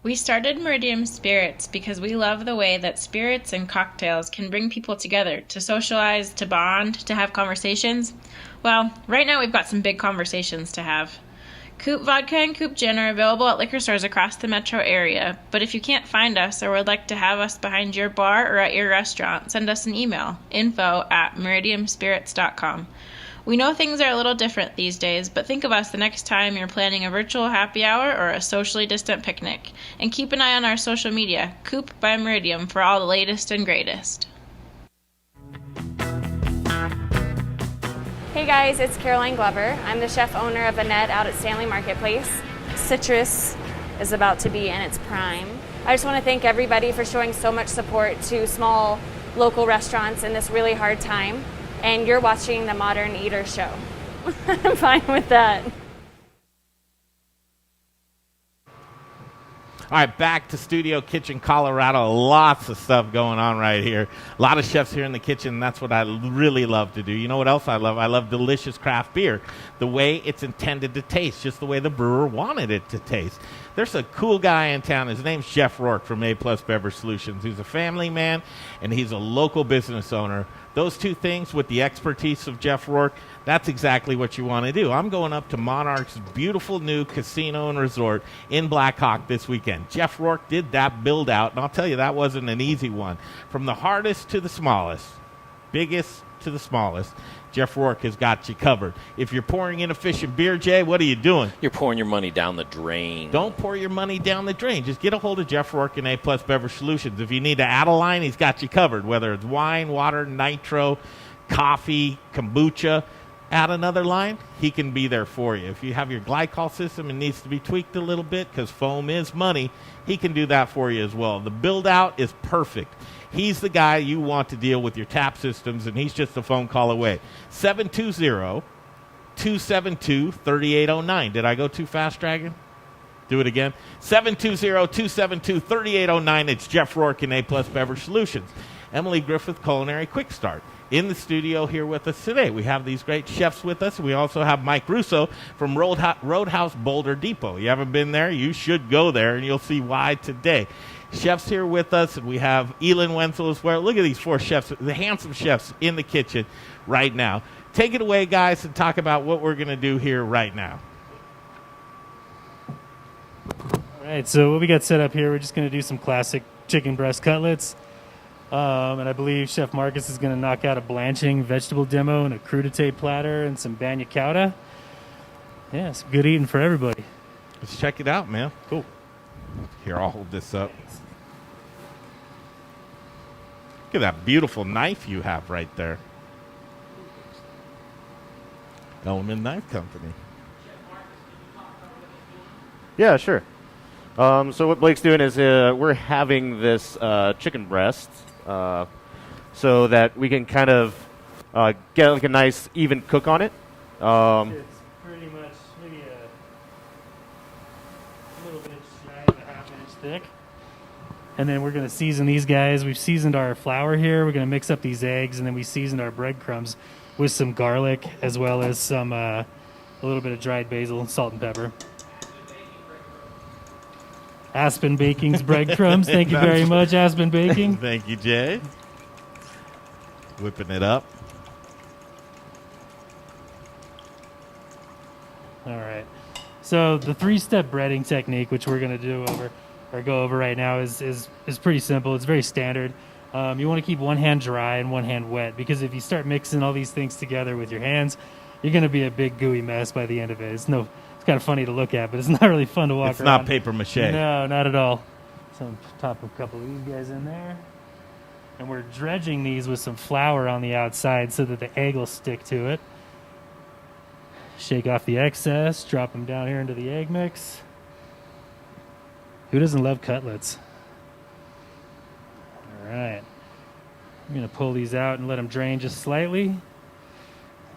We started Meridium Spirits because we love the way that spirits and cocktails can bring people together to socialize, to bond, to have conversations. Well, right now we've got some big conversations to have. Coupe Vodka and Coupe Gin are available at liquor stores across the metro area, but if you can't find us or would like to have us behind your bar or at your restaurant, send us an email, info@meridiumspirits.com. We know things are a little different these days, but think of us the next time you're planning a virtual happy hour or a socially distant picnic. And keep an eye on our social media, Coupe by Meridium, for all the latest and greatest. Hey guys, it's Caroline Glover. I'm the chef owner of Annette out at Stanley Marketplace. Citrus is about to be in its prime. I just want to thank everybody for showing so much support to small local restaurants in this really hard time. And you're watching the Modern Eater Show. I'm fine with that. All right, back to Studio Kitchen, Colorado. Lots of stuff going on right here. A lot of chefs here in the kitchen. That's what I really love to do. You know what else I love? I love delicious craft beer. The way it's intended to taste, just the way the brewer wanted it to taste. There's a cool guy in town. His name's Jeff Rourke from A+ Beverage Solutions. He's a family man, and he's a local business owner. Those two things with the expertise of Jeff Rourke, that's exactly what you want to do. I'm going up to Monarch's beautiful new casino and resort in Black Hawk this weekend. Jeff Rourke did that build out, and I'll tell you, that wasn't an easy one. From the hardest to the smallest, biggest to the smallest, Jeff Rourke has got you covered. If you're pouring inefficient beer, Jay, what are you doing? You're pouring your money down the drain. Don't pour your money down the drain. Just get a hold of Jeff Rourke and A+ Beverage Solutions. If you need to add a line, he's got you covered. Whether it's wine, water, nitro, coffee, kombucha, add another line, he can be there for you. If you have your glycol system and needs to be tweaked a little bit because foam is money, he can do that for you as well. The build-out is perfect. He's the guy you want to deal with your tap systems, and he's just a phone call away. 720-272-3809. Did I go too fast, Dragon? Do it again. 720-272-3809. It's Jeff Rourke and A+ Beverage Solutions. Emily Griffith, Culinary Quick Start. In the studio here with us today, we have these great chefs with us. We also have Mike Russo from Roadhouse Boulder Depot. You haven't been there? You should go there, and you'll see why today. Chefs here with us, and we have Elan Wenzel as well. Look at these four chefs, the handsome chefs in the kitchen right now. Take it away, guys, and talk about what we're going to do here right now. All right, so what we got set up here, we're just going to do some classic chicken breast cutlets. And I believe Chef Marcus is going to knock out a blanching vegetable demo and a crudité platter and some banya cauda. Yeah, some good eating for everybody. Let's check it out, man. Cool. Here, I'll hold this up. Look at that beautiful knife you have right there. Element Knife Company. Yeah, sure. So what Blake's doing is we're having this chicken breast so that we can kind of get like a nice even cook on it. It's pretty much maybe a little bit shy of a half-inch thick. And then we're going to season these guys. We've seasoned our flour here. We're going to mix up these eggs, and then we seasoned our breadcrumbs with some garlic as well as some a little bit of dried basil, salt, and pepper. Aspen Baking's breadcrumbs. Thank you very much, Aspen Baking. Thank you, Jay. Whipping it up. All right. So the three-step breading technique, which we're going to go over right now, is pretty simple. It's very standard. You want to keep one hand dry and one hand wet, because if you start mixing all these things together with your hands, you're going to be a big gooey mess by the end of it. It's kind of funny to look at, but it's not really fun to walk around. It's not paper mache. No, not at all. So top a couple of these guys in there. And we're dredging these with some flour on the outside so that the egg will stick to it. Shake off the excess, drop them down here into the egg mix. Who doesn't love cutlets? All right. I'm going to pull these out and let them drain just slightly.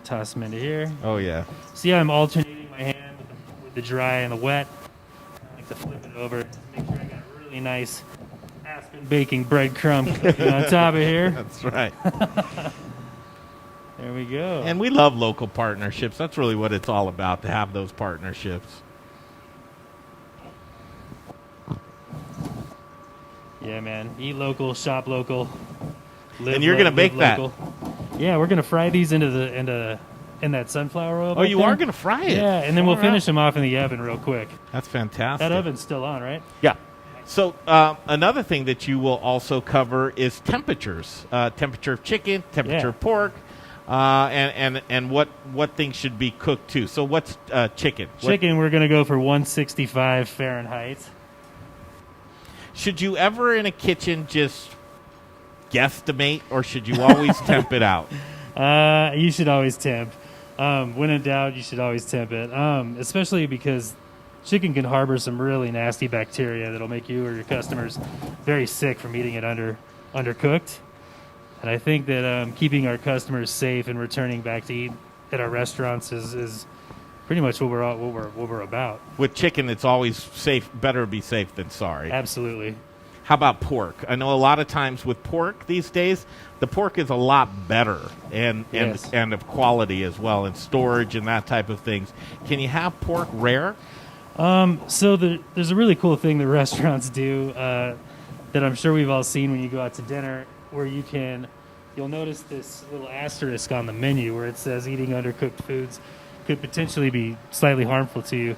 Toss them into here. Oh, yeah. See how I'm alternating my hand with the dry and the wet? I like to flip it over. Make sure I got a really nice Aspen Baking breadcrumb on top of here. That's right. There we go. And we love local partnerships. That's really what it's all about, to have those partnerships. Yeah, man. Eat local, shop local. And you're going to bake that? Yeah, we're going to fry these in that sunflower oil. Oh, you are going to fry it? Yeah, and then we'll finish them off in the oven real quick. That's fantastic. That oven's still on, right? Yeah. So another thing that you will also cover is temperatures. Temperature of chicken, temperature of pork, and what things should be cooked too. So what's chicken? Chicken, we're going to go for 165 Fahrenheit. Should you ever in a kitchen just guesstimate, or should you always temp it out? You should always temp. When in doubt, you should always temp it, especially because chicken can harbor some really nasty bacteria that'll make you or your customers very sick from eating it undercooked. And I think that keeping our customers safe and returning back to eat at our restaurants is pretty much what we're about. With chicken, it's always safe. Better be safe than sorry. Absolutely. How about pork? I know a lot of times with pork these days, the pork is a lot better and of quality as well, and storage and that type of things. Can you have pork rare? So there's a really cool thing that restaurants do that I'm sure we've all seen when you go out to dinner, where you'll notice this little asterisk on the menu where it says eating undercooked foods could potentially be slightly harmful to you.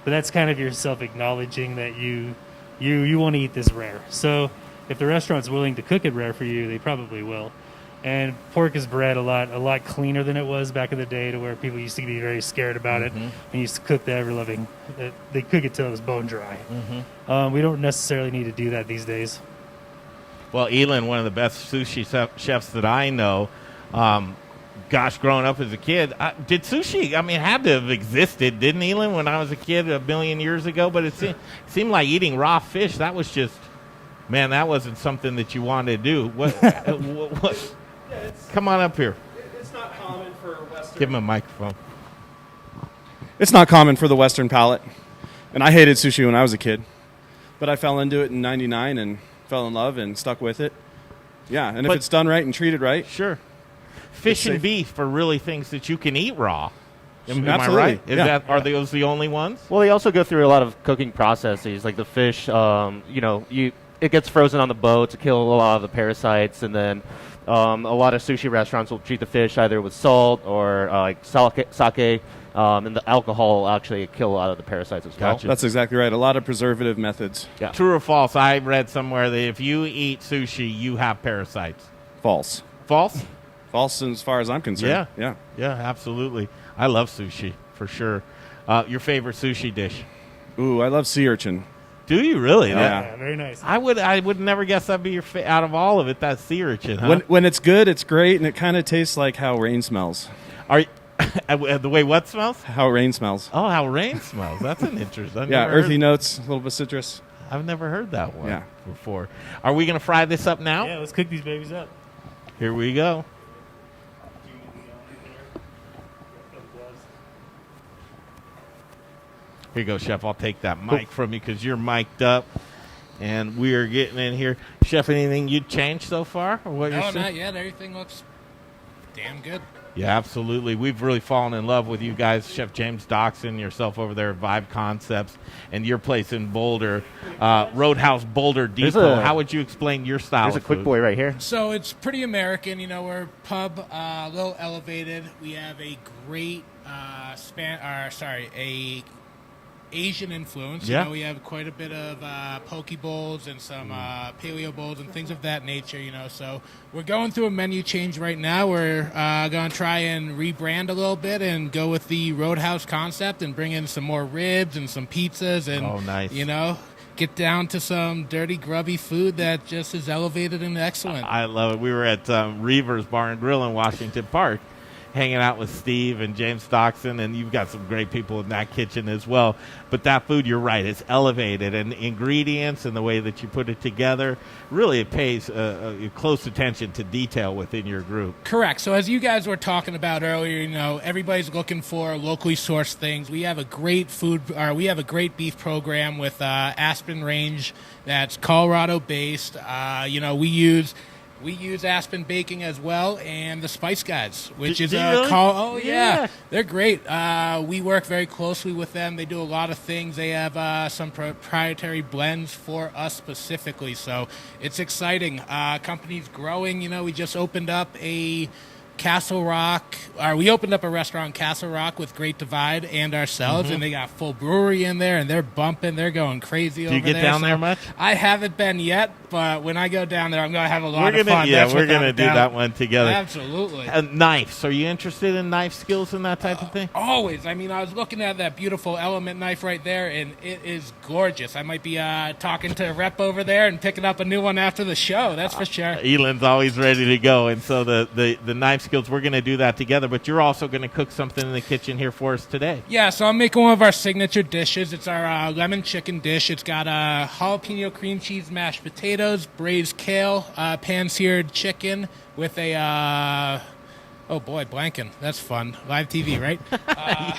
But that's kind of yourself acknowledging that you want to eat this rare. So if the restaurant's willing to cook it rare for you, they probably will. And pork is bred a lot cleaner than it was back in the day, to where people used to be very scared about it and used to cook the ever-loving. They cook it till it was bone dry. We don't necessarily need to do that these days. Well, Elan, one of the best sushi chefs that I know, growing up as a kid, did sushi, had to have existed, didn't Elan, when I was a kid a million years ago? But it seemed like eating raw fish, that was just, man, that wasn't something that you wanted to do. What come on up here. It's not common for Western. Give him a microphone. It's not common for the Western palate. And I hated sushi when I was a kid. But I fell into it in 99 and fell in love and stuck with it. Yeah, and if it's done right and treated right. Sure. Fish and beef are really things that you can eat raw. Am I Absolutely. right? Are those the only ones? Well, they also go through a lot of cooking processes, like the fish. It gets frozen on the boat to kill a lot of the parasites, and then a lot of sushi restaurants will treat the fish either with salt or like sake, and the alcohol will actually kill a lot of the parasites as well. Gotcha. That's exactly right. A lot of preservative methods. Yeah. True or false? I read somewhere that if you eat sushi, you have parasites. False. False? False as far as I'm concerned. Yeah, absolutely. I love sushi, for sure. Your favorite sushi dish? Ooh, I love sea urchin. Do you really? Yeah. Very nice. I would never guess that'd be your out of all of it. That's sea urchin, huh? When it's good, it's great, and it kind of tastes like how rain smells. The way what smells? How rain smells. Oh, how rain smells. That's an interesting. Earthy notes, a little bit citrus. I've never heard that one before. Are we going to fry this up now? Yeah, let's cook these babies up. Here we go. Here you go, Chef. I'll take that mic from you because you're mic'd up. And we are getting in here. Chef, anything you'd change so far? Or what No, not yet. Everything looks damn good. Yeah, absolutely. We've really fallen in love with you guys, Chef James Doxson, yourself over there at Vibe Concepts, and your place in Boulder, Roadhouse Boulder Depot. How would you explain your style There's of a quick food? boy right here. So it's pretty American. We're pub, a little elevated. We have a great Asian influence. Yeah. We have quite a bit of poke bowls and some paleo bowls and things of that nature, So we're going through a menu change right now. We're going to try and rebrand a little bit and go with the Roadhouse concept and bring in some more ribs and some pizzas and, nice. Get down to some dirty, grubby food that just is elevated and excellent. I love it. We were at Reaver's Bar and Grill in Washington Park, hanging out with Steve and James Doxson, and you've got some great people in that kitchen as well. But that food, you're right, it's elevated, and ingredients and the way that you put it together, really it pays close attention to detail within your group. Correct. So as you guys were talking about earlier, everybody's looking for locally sourced things. We have a great beef program with Aspen Range that's Colorado based. We use Aspen Baking as well, and the Spice Guys, which is really? yeah, they're great. We work very closely with them. They do a lot of things. They have some proprietary blends for us specifically, so it's exciting. Company's growing. We just opened up a Castle Rock. We opened up a restaurant, Castle Rock, with Great Divide and ourselves, and they got full brewery in there, and they're bumping. They're going crazy over there. Do you get down there much? I haven't been yet, but when I go down there, I'm going to have a lot of fun. Yeah, we're going to do that one together. Absolutely. Knives. Are you interested in knife skills and that type of thing? Always. I mean, I was looking at that beautiful Element knife right there, and it is gorgeous. I might be talking to a rep over there and picking up a new one after the show. That's for sure. Elan's always ready to go, and so the knife skills, we're going to do that together, but you're also going to cook something in the kitchen here for us today. Yeah, so I'm making one of our signature dishes. It's our lemon chicken dish. It's got jalapeno cream cheese mashed potatoes, braised kale, pan-seared chicken with a... oh, boy, blanking. That's fun. Live TV, right?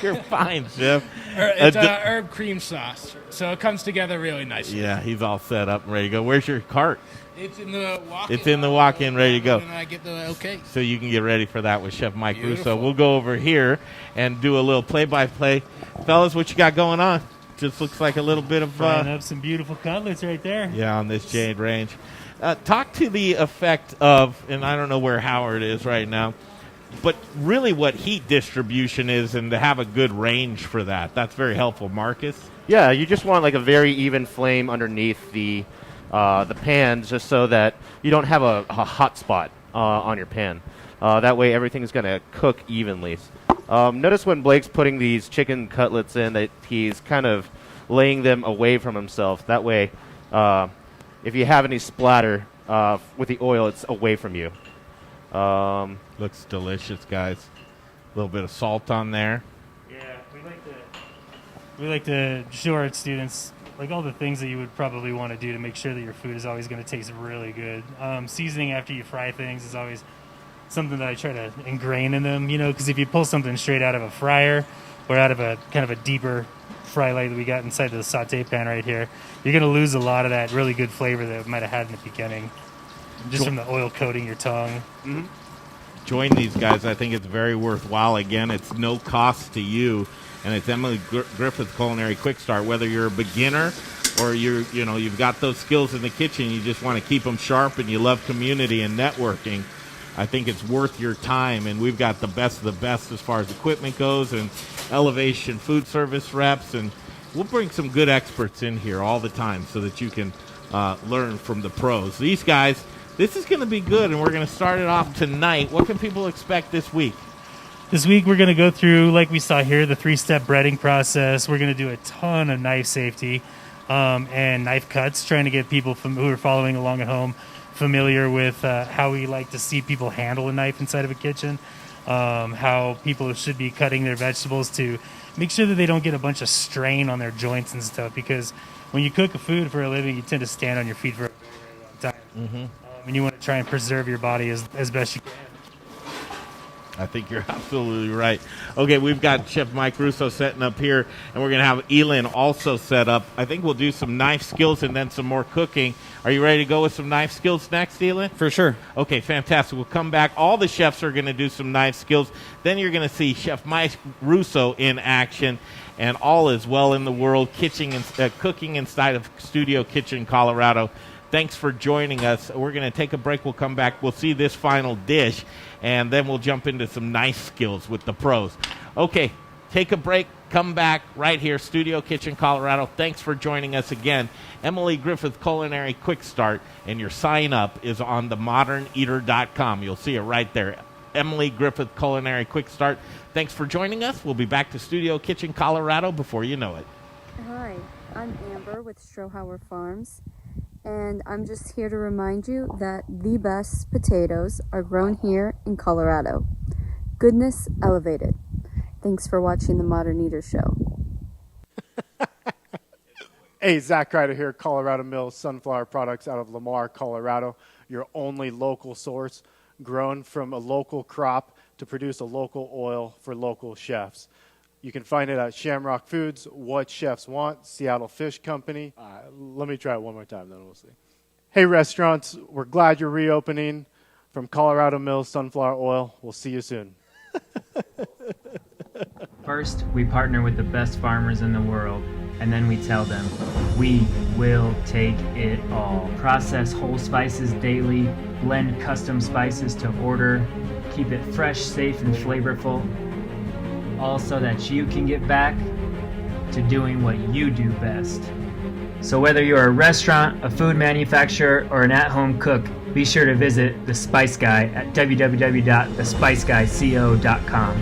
You're fine, Jeff. It's herb cream sauce, so it comes together really nicely. Yeah, he's all set up and ready to go. Where's your cart? It's in the walk-in. It's in the walk-in, ready to go. And I get the okay. So you can get ready for that with Chef Mike Beautiful. Russo. We'll go over here and do a little play-by-play. Fellas, what you got going on? Just looks like a little bit of... Frying up some beautiful cutlets right there. Yeah, on this Jade Range. Talk to the effect of, and I don't know where Howard is right now, but really what heat distribution is and to have a good range for that. That's very helpful. Marcus? Yeah, you just want like a very even flame underneath the pan, just so that you don't have a hot spot on your pan. That way everything's going to cook evenly. Notice when Blake's putting these chicken cutlets in that he's kind of laying them away from himself. That way, if you have any splatter with the oil, it's away from you. Looks delicious, guys. A little bit of salt on there. Yeah, we like to show our students like all the things that you would probably want to do to make sure that your food is always going to taste really good. Seasoning after you fry things is always something that I try to ingrain in them, because if you pull something straight out of a fryer or out of a kind of a deeper fry light that we got inside the saute pan right here, you're going to lose a lot of that really good flavor that it might have had in the beginning, just from the oil coating your tongue. Mm-hmm. Join these guys. I think it's very worthwhile. Again, it's no cost to you, and it's Emily Griffith Culinary Quick Start. Whether you're a beginner or you've got those skills in the kitchen, you just want to keep them sharp, and you love community and networking, I think it's worth your time. And we've got the best of the best as far as equipment goes, and Elevation Foodservice Reps, and we'll bring some good experts in here all the time so that you can learn from the pros. These guys. This is going to be good, and we're going to start it off tonight. What can people expect this week? This week we're going to go through, like we saw here, the 3-step breading process. We're going to do a ton of knife safety and knife cuts, trying to get people who are following along at home familiar with how we like to see people handle a knife inside of a kitchen, how people should be cutting their vegetables to make sure that they don't get a bunch of strain on their joints and stuff, because when you cook a food for a living, you tend to stand on your feet for a very, very long time. Mm-hmm. And you want to try and preserve your body as best you can. I think you're absolutely right. Okay, we've got Chef Mike Russo setting up here, and we're going to have Elan also set up. I think we'll do some knife skills and then some more cooking. Are you ready to go with some knife skills next, Elan? For sure. Okay, fantastic. We'll come back. All the chefs are going to do some knife skills. Then you're going to see Chef Mike Russo in action, and all is well in the world, cooking inside of Studio Kitchen, Colorado. Thanks for joining us. We're going to take a break. We'll come back. We'll see this final dish, and then we'll jump into some knife skills with the pros. Okay, take a break. Come back right here, Studio Kitchen, Colorado. Thanks for joining us again. Emily Griffith Culinary Quick Start, and your sign-up is on themoderneater.com. You'll see it right there. Emily Griffith Culinary Quick Start. Thanks for joining us. We'll be back to Studio Kitchen, Colorado before you know it. Hi, I'm Amber with Strohauer Farms. And I'm just here to remind you that the best potatoes are grown here in Colorado. Goodness elevated. Thanks for watching the Modern Eater Show. Hey, Zach Ryder here, Colorado Mills Sunflower Products out of Lamar, Colorado. Your only local source, grown from a local crop to produce a local oil for local chefs. You can find it at Shamrock Foods, What Chefs Want, Seattle Fish Company. Let me try it one more time, then we'll see. Hey, restaurants, we're glad you're reopening. From Colorado Mills Sunflower Oil, we'll see you soon. First, we partner with the best farmers in the world, and then we tell them, we will take it all. Process whole spices daily, blend custom spices to order, keep it fresh, safe, and flavorful, all so that you can get back to doing what you do best, So whether you're a restaurant, a food manufacturer, or an at-home cook, be sure to visit The Spice Guy at www.thespiceguyco.com.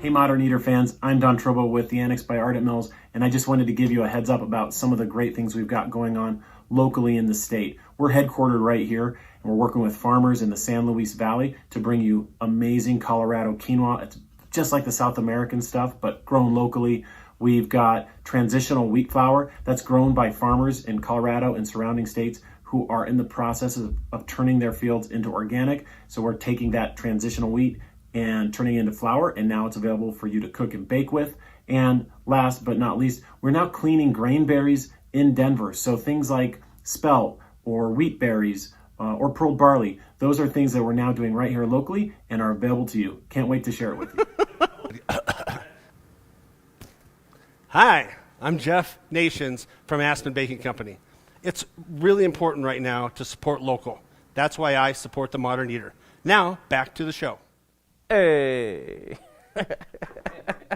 Hey Modern Eater fans, I'm Don Trobo with The Annex by Ardent Mills, and I just wanted to give you a heads up about some of the great things we've got going on locally in the state. We're headquartered right here, and we're working with farmers in the San Luis Valley to bring you amazing Colorado quinoa. It's just like the South American stuff, but grown locally. We've got transitional wheat flour that's grown by farmers in Colorado and surrounding states who are in the process of turning their fields into organic. So we're taking that transitional wheat and turning it into flour, and now it's available for you to cook and bake with. And last but not least, we're now cleaning grain berries in Denver. So things like spelt or wheat berries or pearl barley, those are things that we're now doing right here locally and are available to you. Can't wait to share it with you. Hi, I'm Jeff Nations from Aspen Baking Company. It's really important right now to support local. That's why I support the Modern Eater. Now, back to the show. Hey.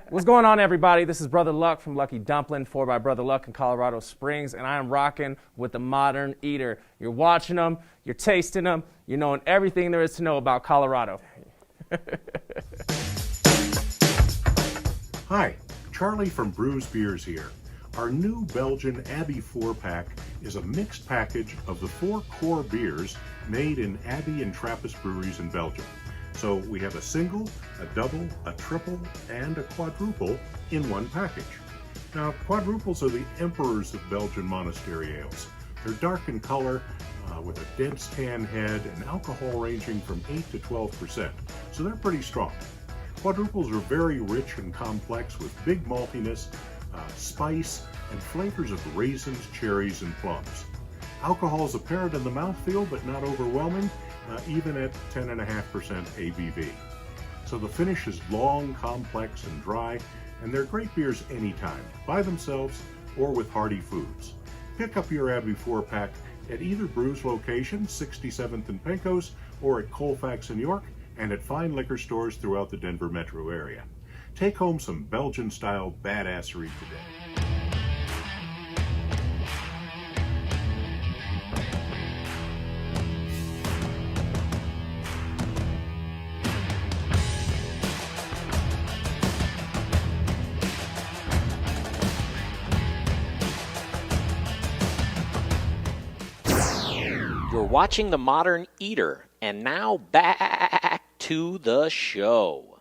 What's going on, everybody? This is Brother Luck from Lucky Dumpling, 4 by Brother Luck in Colorado Springs, and I am rocking with the Modern Eater. You're watching them, you're tasting them, you're knowing everything there is to know about Colorado. Hi, Charlie from Brews Beers here. Our new Belgian Abbey 4-pack is a mixed package of the 4 core beers made in Abbey and Trappist breweries in Belgium. So we have a single, a double, a triple, and a quadruple in one package. Now, quadruples are the emperors of Belgian monastery ales. They're dark in color, with a dense tan head, and alcohol ranging from 8 to 12%, so they're pretty strong. Quadruples are very rich and complex with big maltiness, spice, and flavors of raisins, cherries, and plums. Alcohol is apparent in the mouthfeel, but not overwhelming, even at 10.5% ABV. So the finish is long, complex, and dry, and they're great beers anytime, by themselves or with hearty foods. Pick up your Abbey 4-pack at either Brews location, 67th and Pecos, or at Colfax in York, and at fine liquor stores throughout the Denver metro area. Take home some Belgian-style badassery today. You're watching The Modern Eater, and now back to the show.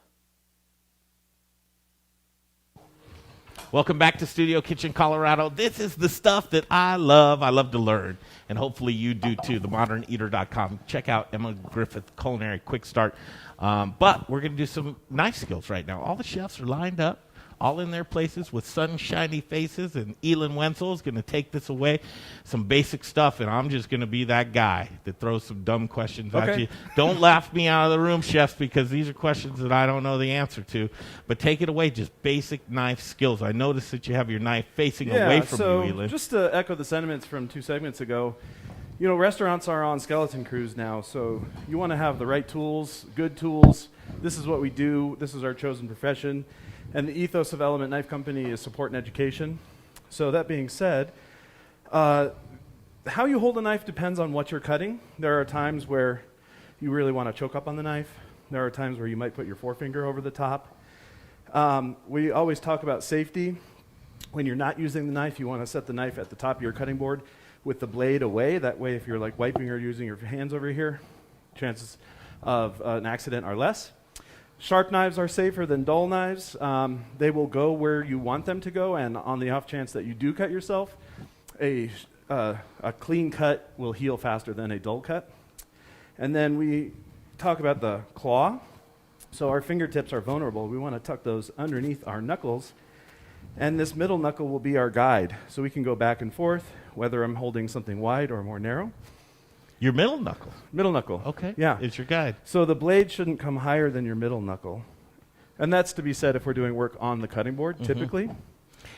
Welcome back to Studio Kitchen Colorado. This is the stuff that I love. I love to learn, and hopefully you do too. TheModernEater.com. Check out Emma Griffith Culinary Quick Start. But we're going to do some knife skills right now. All the chefs are lined up, all in their places with sunshiny faces, and Elan Wenzel is going to take this away. Some basic stuff, and I'm just going to be that guy that throws some dumb questions at you. Don't laugh me out of the room, chefs, because these are questions that I don't know the answer to. But take it away, just basic knife skills. I noticed that you have your knife facing away from you, Elan. Just to echo the sentiments from 2 segments ago, you know, restaurants are on skeleton crews now, so you want to have the right tools, good tools. This is what we do. This is our chosen profession. And the ethos of Element Knife Company is support and education. So that being said, how you hold a knife depends on what you're cutting. There are times where you really want to choke up on the knife. There are times where you might put your forefinger over the top. We always talk about safety. When you're not using the knife, you want to set the knife at the top of your cutting board with the blade away. That way, if you're like wiping or using your hands over here, chances of an accident are less. Sharp knives are safer than dull knives. They will go where you want them to go, and on the off chance that you do cut yourself, a clean cut will heal faster than a dull cut. And then we talk about the claw. So our fingertips are vulnerable. We want to tuck those underneath our knuckles, and this middle knuckle will be our guide. So we can go back and forth, whether I'm holding something wide or more narrow. Your middle knuckle? Middle knuckle. Okay. Yeah. It's your guide. So the blade shouldn't come higher than your middle knuckle. And that's to be said if we're doing work on the cutting board, typically.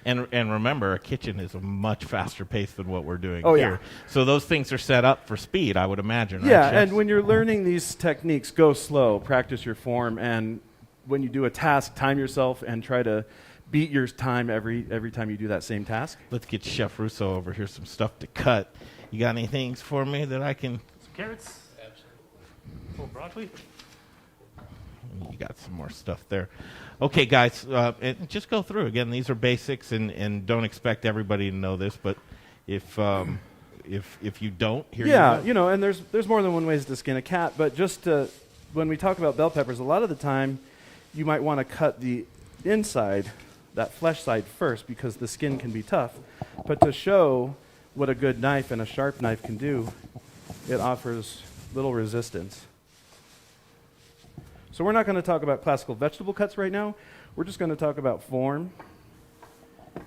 And remember, a kitchen is a much faster pace than what we're doing here. Yeah. So those things are set up for speed, I would imagine, right? Yeah, and when you're learning these techniques, go slow, practice your form, and when you do a task, time yourself and try to beat your time every time you do that same task. Let's get Chef Russo over here some stuff to cut. You got any things for me that I can? Some carrots. Absolutely. Full broccoli. You got some more stuff there. Okay, guys, and just go through again. These are basics, and don't expect everybody to know this, but if you don't, here you go. You know, and there's more than one ways to skin a cat, but just when we talk about bell peppers, a lot of the time you might want to cut the inside, that flesh side first, because the skin can be tough. But to show what a good knife and a sharp knife can do, it offers little resistance. So we're not going to talk about classical vegetable cuts right now. We're just going to talk about form,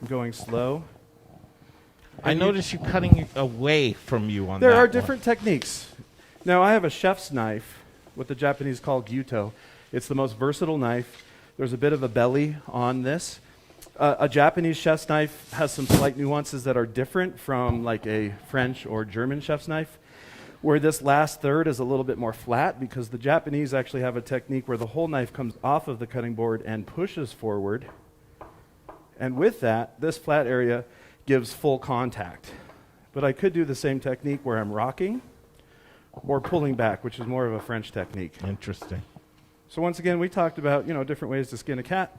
going slow. I noticed you cutting away from you on that. There are different techniques. Now, I have a chef's knife, what the Japanese call gyuto. It's the most versatile knife. There's a bit of a belly on this. A Japanese chef's knife has some slight nuances that are different from like a French or German chef's knife, where this last third is a little bit more flat, because the Japanese actually have a technique where the whole knife comes off of the cutting board and pushes forward. And with that, this flat area gives full contact. But I could do the same technique where I'm rocking or pulling back, which is more of a French technique. Interesting. So once again, we talked about, different ways to skin a cat.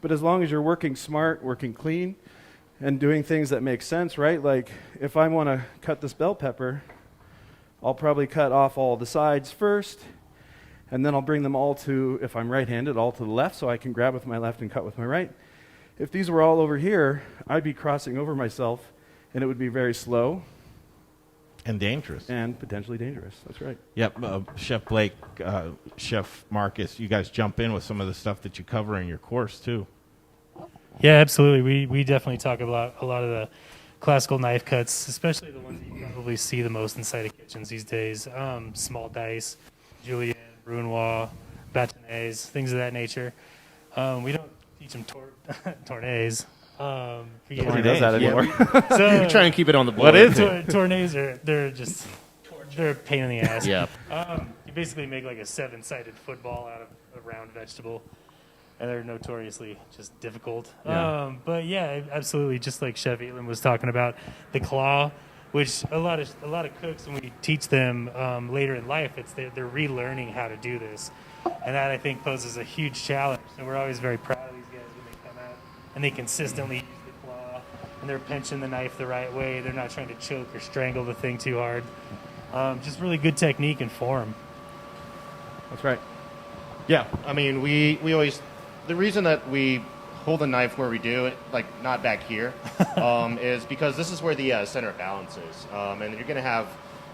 But as long as you're working smart, working clean, and doing things that make sense, right? Like if I want to cut this bell pepper, I'll probably cut off all the sides first, and then I'll bring them all to, if I'm right-handed, all to the left, so I can grab with my left and cut with my right. If these were all over here, I'd be crossing over myself, and it would be very slow. And dangerous. And potentially dangerous. That's right. Yep. Chef Blake, Chef Marcus, you guys jump in with some of the stuff that you cover in your course, too. Yeah, absolutely. We definitely talk about a lot of the classical knife cuts, especially the ones that you probably see the most inside of kitchens these days. Small dice, julienne, brunoise, bâtonnets, things of that nature. We don't teach them tournaise. Nobody does that anymore. So you try and keep it on the board. What is it? Tournaise they're a pain in the ass. Yeah. You basically make like a 7-sided football out of a round vegetable, and they're notoriously just difficult. Yeah. But yeah, absolutely. Just like Chef Elan was talking about, the claw, which a lot of cooks, when we teach them later in life, they're relearning how to do this, and that I think poses a huge challenge. So we're always very proud of these guys when they come out and they consistently use the claw, and they're pinching the knife the right way. They're not trying to choke or strangle the thing too hard. Just really good technique and form. That's right. Yeah, I mean, we always, the reason that we hold the knife where we do it, like not back here, is because this is where the center of balance is. And you're going to have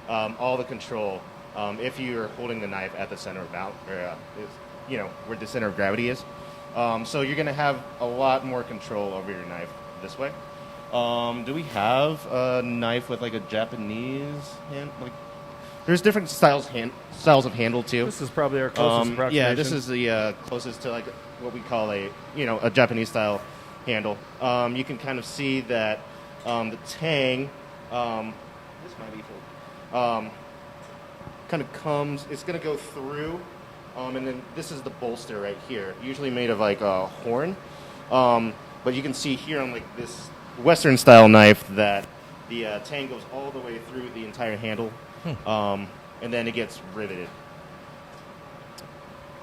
all the control if you're holding the knife at the center of balance, where the center of gravity is. So you're going to have a lot more control over your knife this way. Do we have a knife with like a Japanese hand? There's different styles of handle too. This is probably our closest approximation. Yeah, this is the closest to like what we call a Japanese style handle. You can kind of see that the tang, this might be full, kind of comes. It's going to go through, and then this is the bolster right here, usually made of like a horn. But you can see here on like this Western style knife that the tang goes all the way through the entire handle. And then it gets riveted.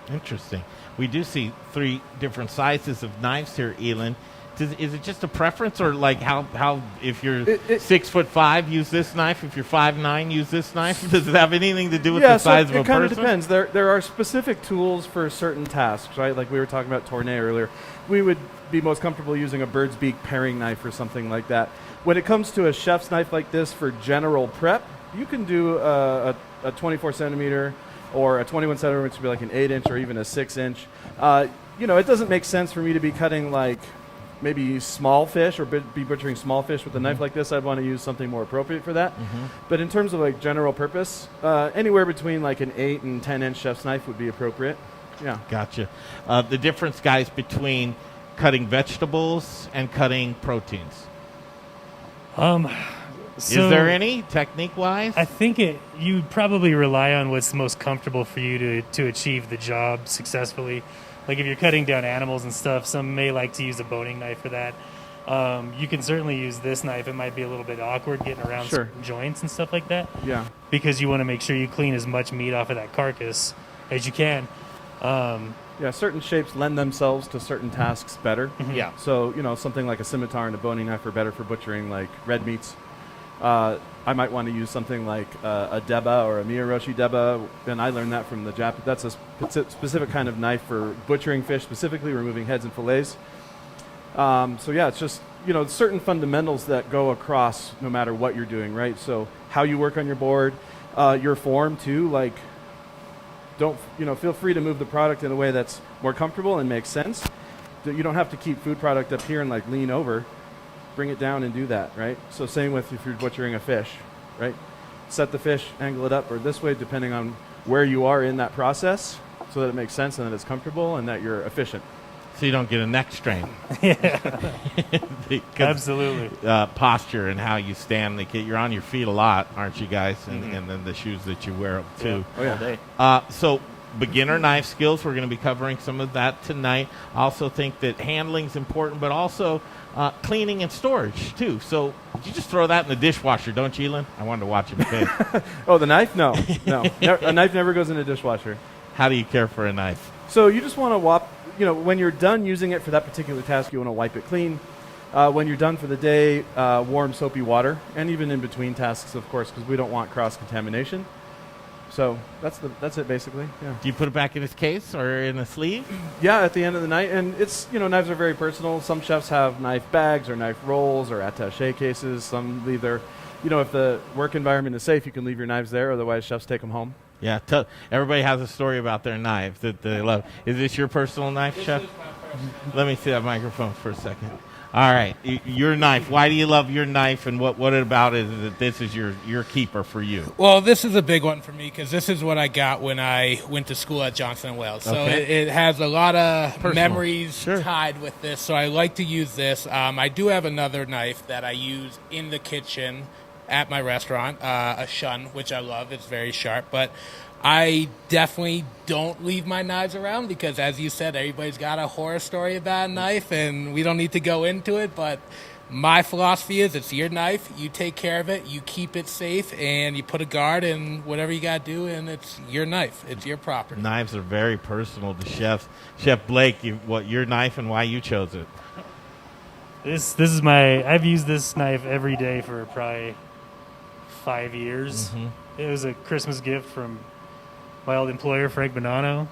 Interesting. We do see 3 different sizes of knives here, Elan. Is it just a preference, or like how if you're 6'5", use this knife? If you're 5'9", use this knife? Does it have anything to do with the size of a person? It kind of depends. There are specific tools for certain tasks, right? Like we were talking about tournay earlier. We would be most comfortable using a bird's beak paring knife or something like that. When it comes to a chef's knife like this for general prep, you can do a 24 centimeter or a 21 centimeter, which would be like an 8-inch or even a 6-inch. It doesn't make sense for me to be cutting like maybe small fish or be butchering small fish with a knife like this. I'd want to use something more appropriate for that. But in terms of like general purpose, anywhere between like an 8 and 10-inch chef's knife would be appropriate. Yeah. Gotcha. The difference, guys, between cutting vegetables and cutting proteins. Is there any technique-wise? I think you'd probably rely on what's most comfortable for you to achieve the job successfully. Like if you're cutting down animals and stuff, some may like to use a boning knife for that. You can certainly use this knife. It might be a little bit awkward getting around certain joints and stuff like that. Yeah. Because you want to make sure you clean as much meat off of that carcass as you can. Yeah, certain shapes lend themselves to certain tasks better. Yeah. So, something like a scimitar and a boning knife are better for butchering like red meats. I might want to use something like a deba or a miyaroshi deba, and I learned that from the Jap. That's a specific kind of knife for butchering fish, specifically removing heads and fillets. So yeah, it's just, certain fundamentals that go across no matter what you're doing, right? So how you work on your board, your form too, like feel free to move the product in a way that's more comfortable and makes sense. You don't have to keep food product up here and like lean over. Bring it down and do that, right? So same with if you're butchering a fish, right? Set the fish, angle it up or this way, depending on where you are in that process, so that it makes sense and that it's comfortable and that you're efficient. So you don't get a neck strain. Absolutely. Posture and how you stand. You're on your feet a lot, aren't you guys? And then the shoes that you wear too. Yeah. Oh, yeah. So beginner knife skills, we're going to be covering some of that tonight. I also think that handling's important, but also cleaning and storage too. So you just throw that in the dishwasher, don't you, Elan? I wanted to watch him say. Oh, the knife? No. A knife never goes in a dishwasher. How do you care for a knife? So you just want to when you're done using it for that particular task, you want to wipe it clean. When you're done for the day, warm soapy water, and even in between tasks, of course, because we don't want cross-contamination. So that's it basically. Yeah. Do you put it back in its case or in a sleeve? Yeah, at the end of the night, and it's knives are very personal. Some chefs have knife bags or knife rolls or attaché cases. Some leave their, if the work environment is safe, you can leave your knives there. Otherwise, chefs take them home. Yeah, everybody has a story about their knives that they love. Is this your personal knife, Chef? Let me see that microphone for a second. All right, your knife. Why do you love your knife, and what about it is that this is your keeper for you? Well, this is a big one for me because this is what I got when I went to school at Johnson & Wales. So it has a lot of memories tied with this, so I like to use this. I do have another knife that I use in the kitchen at my restaurant, a shun, which I love. It's very sharp, but I definitely don't leave my knives around because, as you said, everybody's got a horror story about a knife, and we don't need to go into it, but my philosophy is it's your knife, you take care of it, you keep it safe, and you put a guard and whatever you got to do, and it's your knife. It's your property. Knives are very personal to chefs. Chef Blake, your knife and why you chose it? This is I've used this knife every day for probably 5 years. It was a Christmas gift from my old employer, Frank Bonanno.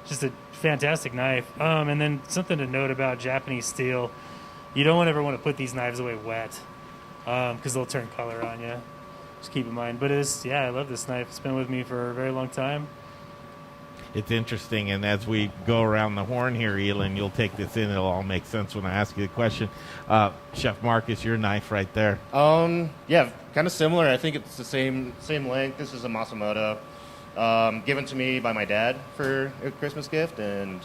Just a fantastic knife. And then something to note about Japanese steel, you don't ever want to put these knives away wet because they'll turn color on you. Just keep in mind. But I love this knife. It's been with me for a very long time. It's interesting, and as we go around the horn here, Elan, you'll take this in. It'll all make sense when I ask you the question. Chef Marcus, your knife right there. Yeah, kind of similar. I think it's the same length. This is a Masamoto, given to me by my dad for a Christmas gift, and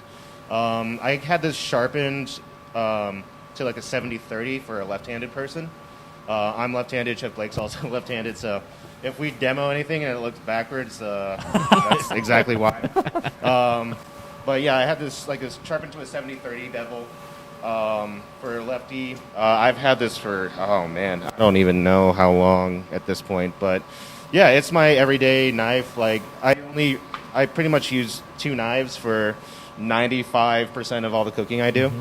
I had this sharpened to like a 70-30 for a left-handed person. I'm left-handed. Chef Blake's also left-handed, so if we demo anything and it looks backwards, that's exactly why. But yeah, I had this sharpened to a 70-30 bevel for a lefty. I've had this for, I don't even know how long at this point. But yeah, it's my everyday knife. Like I pretty much use two knives for 95% of all the cooking I do.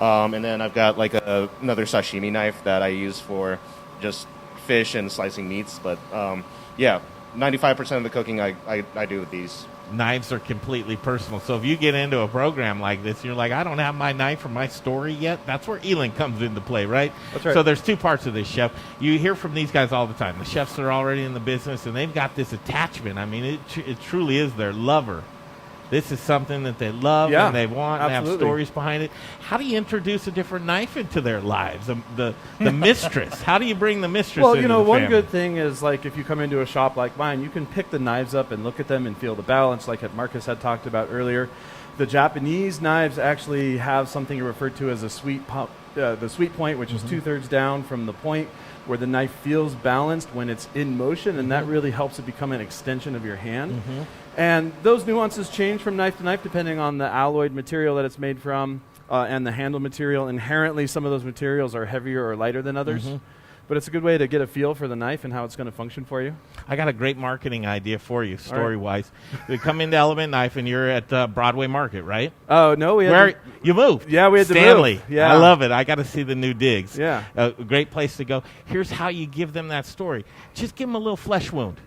And then I've got like another sashimi knife that I use for just fish and slicing meats, but 95% of the cooking I do with these. Knives are completely personal. So if you get into a program like this, you're like, I don't have my knife or my story yet. That's where Elan comes into play, right? That's right. So there's two parts of this, Chef. You hear from these guys all the time. The chefs are already in the business, and they've got this attachment. I mean, it truly is their lover. This is something that they love and they want and they have stories behind it. How do you introduce a different knife into their lives? The mistress. How do you bring the mistress into the one family? good thing is, like, if you come into a shop like mine, you can pick the knives up and look at them and feel the balance, like Marcus had talked about earlier. The Japanese knives actually have something referred to as a sweet point, which is 2/3 down from the point, where the knife feels balanced when it's in motion, and that really helps it become an extension of your hand. And those nuances change from knife to knife depending on the alloyed material that it's made from and the handle material. Inherently, some of those materials are heavier or lighter than others. Mm-hmm. But it's a good way to get a feel for the knife and how it's going to function for you. I got a great marketing idea for you, story-wise. We come into Element Knife, and you're at Broadway Market, right? Oh, no. You moved. Yeah, we had Stanley. to move. Yeah. I love it. I got to see the new digs. Yeah. A great place to go. Here's how you give them that story. Just give them a little flesh wound.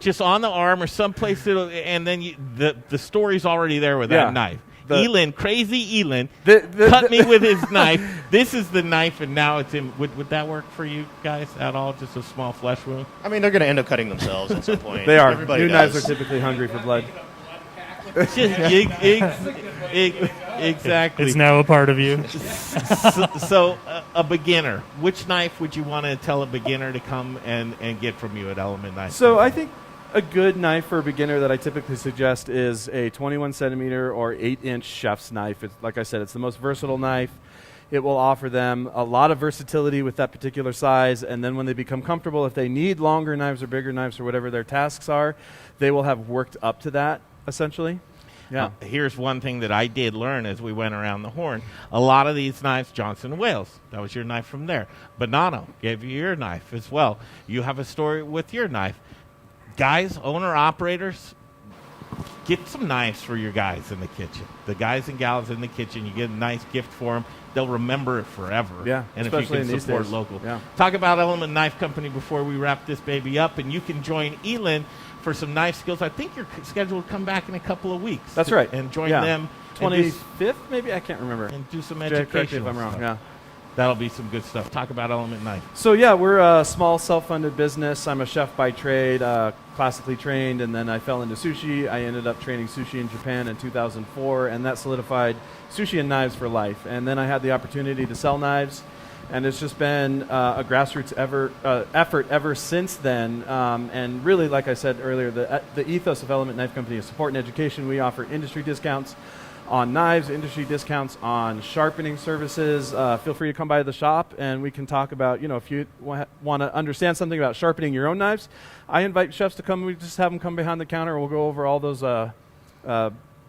Just on the arm or someplace, and then the story's already there with that knife. Crazy Elan, cut me with his knife. This is the knife, and now it's in. Would that work for you guys at all? Just a small flesh wound? I mean, they're going to end up cutting themselves at some point. They are. Everybody New does. knives are typically hungry for blood. Exactly. It's now a part of you. So a beginner, which knife would you want to tell a beginner to come and get from you at Element Knife? So I think a good knife for a beginner that I typically suggest is a 21 centimeter or 8-inch chef's knife. It's, like I said, it's the most versatile knife. It will offer them a lot of versatility with that particular size, and then when they become comfortable, if they need longer knives or bigger knives or whatever their tasks are, they will have worked up to that, essentially. Yeah. Here's one thing that I did learn as we went around the horn. A lot of these knives, Johnson & Wales, that was your knife from there. Bonanno gave you your knife as well. You have a story with your knife. Guys, owner-operators, get some knives for your guys in the kitchen. The guys and gals in the kitchen, you get a nice gift for them. They'll remember it forever. Yeah, and if you especially can in these support days. local. Yeah. Talk about Element Knife Company before we wrap this baby up, and you can join Elan for some knife skills. I think you're scheduled to come back in a couple of weeks. That's right. And join them. 25th, maybe? I can't remember. And do some Correct me education. if I'm wrong, yeah. That'll be some good stuff. Talk about Element Knife. So yeah, we're a small self-funded business. I'm a chef by trade, classically trained, and then I fell into sushi. I ended up training sushi in Japan in 2004, and that solidified sushi and knives for life. And then I had the opportunity to sell knives, and it's just been a grassroots effort ever since then. And really, like I said earlier, the ethos of Element Knife Company is support and education. We offer industry discounts on knives, industry discounts on sharpening services. Feel free to come by the shop, and we can talk about, if you want to understand something about sharpening your own knives, I invite chefs to come. We just have them come behind the counter. We'll go over all those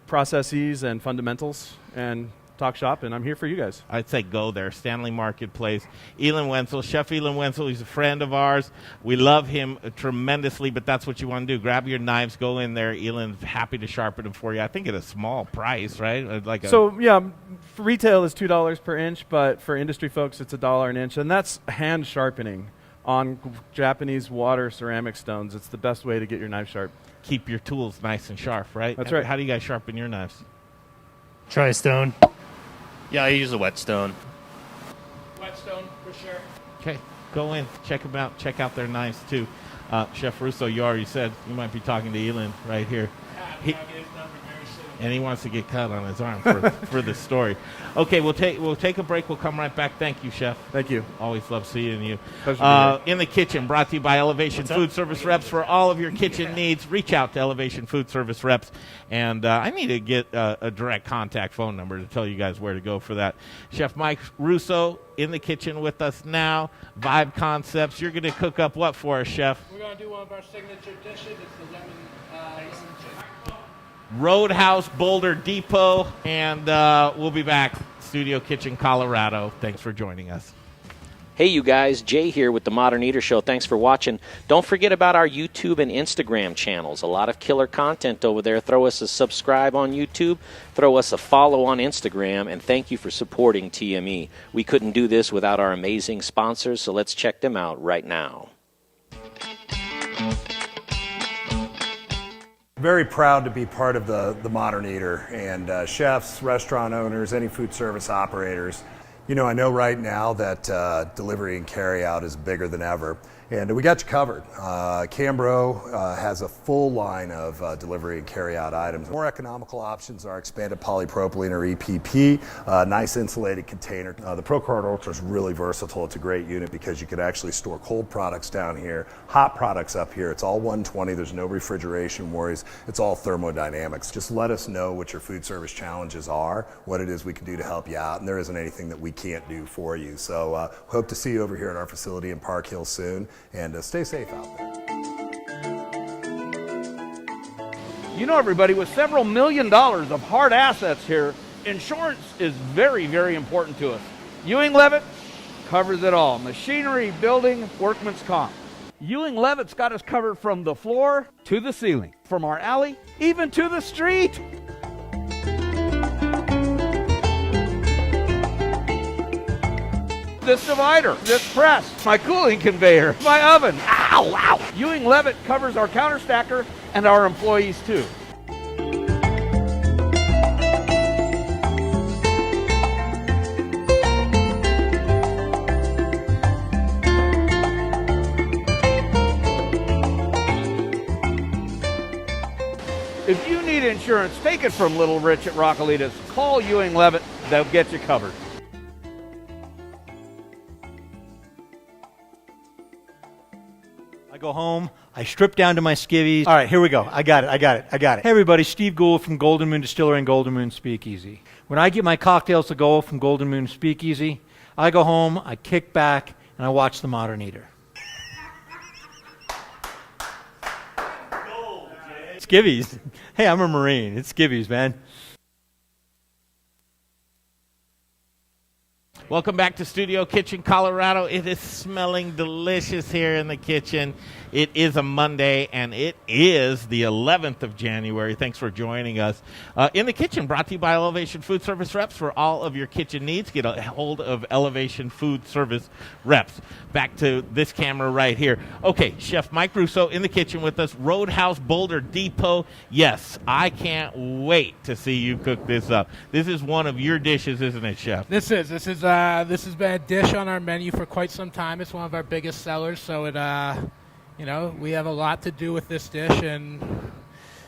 processes and fundamentals and talk shop, and I'm here for you guys. I'd say go there. Stanley Marketplace. Elan Wenzel, Chef Elan Wenzel, he's a friend of ours. We love him tremendously, but that's what you want to do. Grab your knives, go in there. Elan's happy to sharpen them for you. I think at a small price, right? For retail is $2 per inch, but for industry folks, it's $1 an inch, and that's hand sharpening on Japanese water ceramic stones. It's the best way to get your knife sharp. Keep your tools nice and sharp, right? That's right. How do you guys sharpen your knives? Tri-stone. Yeah, I use a whetstone. Whetstone, for sure. Okay, go in, check them out, check out their knives too. Chef Russo, you already said you might be talking to Elan right here. And he wants to get cut on his arm for this story. Okay, we'll take a break. We'll come right back. Thank you, Chef. Thank you. Always love seeing you. Pleasure to be here. In the Kitchen, brought to you by Elevation Foodservice Reps. For all of your kitchen needs, reach out to Elevation Foodservice Reps. And I need to get a direct contact phone number to tell you guys where to go for that. Chef Mike Russo in the kitchen with us now. Vibe Concepts. You're going to cook up what for us, Chef? We're going to do one of our signature dishes. It's the lemon chicken. Roadhouse Boulder Depot, and we'll be back. Studio Kitchen, Colorado. Thanks for joining us. Hey, you guys, Jay here with the Modern Eater Show. Thanks for watching. Don't forget about our YouTube and Instagram channels. A lot of killer content over there. Throw us a subscribe on YouTube. Throw us a follow on Instagram. And thank you for supporting TME. We couldn't do this without our amazing sponsors, so let's check them out right now. Very proud to be part of the Modern Eater, and chefs, restaurant owners, any food service operators. I know right now that delivery and carry out is bigger than ever, and we got you covered. Cambro has a full line of delivery and carry out items. More economical options are expanded polypropylene or EPP, nice insulated container. The ProCard Ultra is really versatile. It's a great unit because you can actually store cold products down here, hot products up here. It's all 120. There's no refrigeration worries. It's all thermodynamics. Just let us know what your food service challenges are, what it is we can do to help you out, and there isn't anything that we can't do for you. So hope to see you over here at our facility in Park Hill soon, and stay safe out there. You know, everybody, with several $1 million of hard assets here, insurance is very, very important to us. Ewing Levitt covers it all. Machinery, building, workman's comp. Ewing Levitt's got us covered from the floor to the ceiling, from our alley, even to the street. This divider, this press, my cooling conveyor, my oven. Ow, ow. Ewing Levitt covers our counter stacker and our employees too. If you need insurance, take it from Little Rich at Rockalitas. Call Ewing Levitt, they'll get you covered. I go home, I strip down to my skivvies. All right, here we go. I got it. Hey everybody, Steve Gould from Golden Moon Distillery and Golden Moon Speakeasy. When I get my cocktails to go from Golden Moon Speakeasy, I go home, I kick back, and I watch The Modern Eater. Skivvies. Hey, I'm a Marine. It's skivvies, man. Welcome back to Studio Kitchen, Colorado. It is smelling delicious here in the kitchen. It is a Monday, and it is the 11th of January. Thanks for joining us. In the kitchen, brought to you by Elevation Foodservice Reps. For all of your kitchen needs, get a hold of Elevation Foodservice Reps. Back to this camera right here. Okay, Chef Mike Russo in the kitchen with us. Roadhouse Boulder Depot. Yes, I can't wait to see you cook this up. This is one of your dishes, isn't it, Chef? This has been a dish on our menu for quite some time. It's one of our biggest sellers, so it we have a lot to do with this dish, and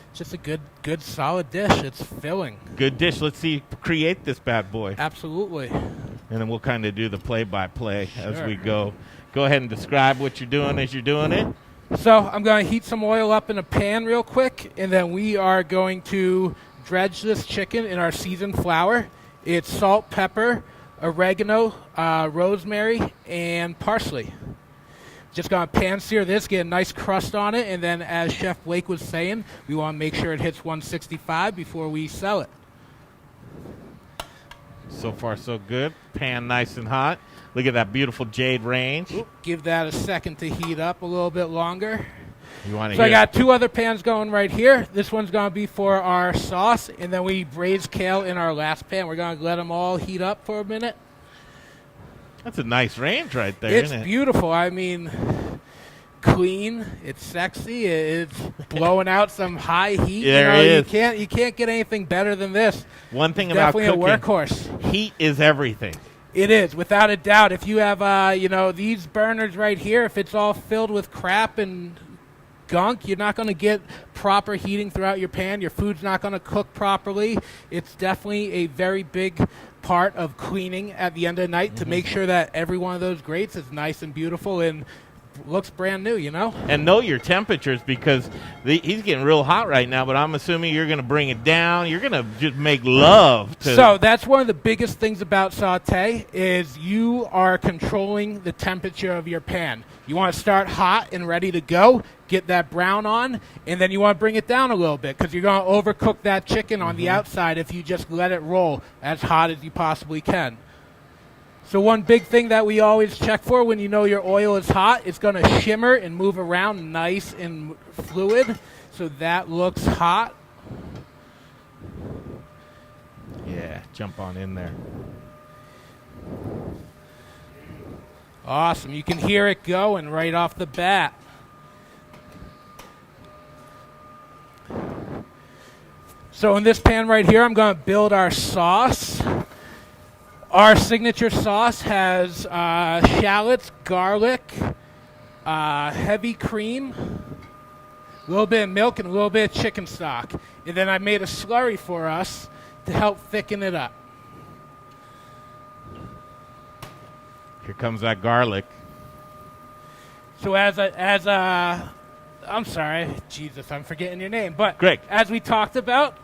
it's just a good solid dish. It's filling. Good dish. Let's see you create this bad boy. Absolutely. And then we'll kind of do the play-by-play as we go. Go ahead and describe what you're doing as you're doing it. So I'm going to heat some oil up in a pan real quick, and then we are going to dredge this chicken in our seasoned flour. It's salt, pepper, oregano, rosemary, and parsley. Just going to pan sear this, get a nice crust on it, and then as Chef Blake was saying, we want to make sure it hits 165 before we sell it. So far, so good. Pan nice and hot. Look at that beautiful jade range. Ooh, give that a second to heat up a little bit longer. So I got two other pans going right here. This one's going to be for our sauce, and then we braise kale in our last pan. We're going to let them all heat up for a minute. That's a nice range right there, It's isn't it? beautiful. I mean, clean. It's sexy. It's blowing out some high heat. There it is. You can't get anything better than this. One thing It's about definitely cooking, a workhorse. Heat is everything. It is, without a doubt. If you have, these burners right here, if it's all filled with crap and gunk, you're not going to get proper heating throughout your pan. Your food's not going to cook properly. It's definitely a very big part of cleaning at the end of the night to make sure that every one of those grates is nice and beautiful and looks brand new, And know your temperatures, because he's getting real hot right now, but I'm assuming you're going to bring it down. You're going to just make love to. So that's one of the biggest things about saute is you are controlling the temperature of your pan. You want to start hot and ready to go, get that brown on, and then you want to bring it down a little bit because you're going to overcook that chicken on the outside if you just let it roll as hot as you possibly can. So one big thing that we always check for when you know your oil is hot, it's going to shimmer and move around nice and fluid. So that looks hot. Yeah, jump on in there. Awesome. You can hear it going right off the bat. So in this pan right here, I'm going to build our sauce. Our signature sauce has shallots, garlic, heavy cream, a little bit of milk, and a little bit of chicken stock. And then I made a slurry for us to help thicken it up. Here comes that garlic. So I'm sorry, Jesus, I'm forgetting your name. But Greg, as we talked about,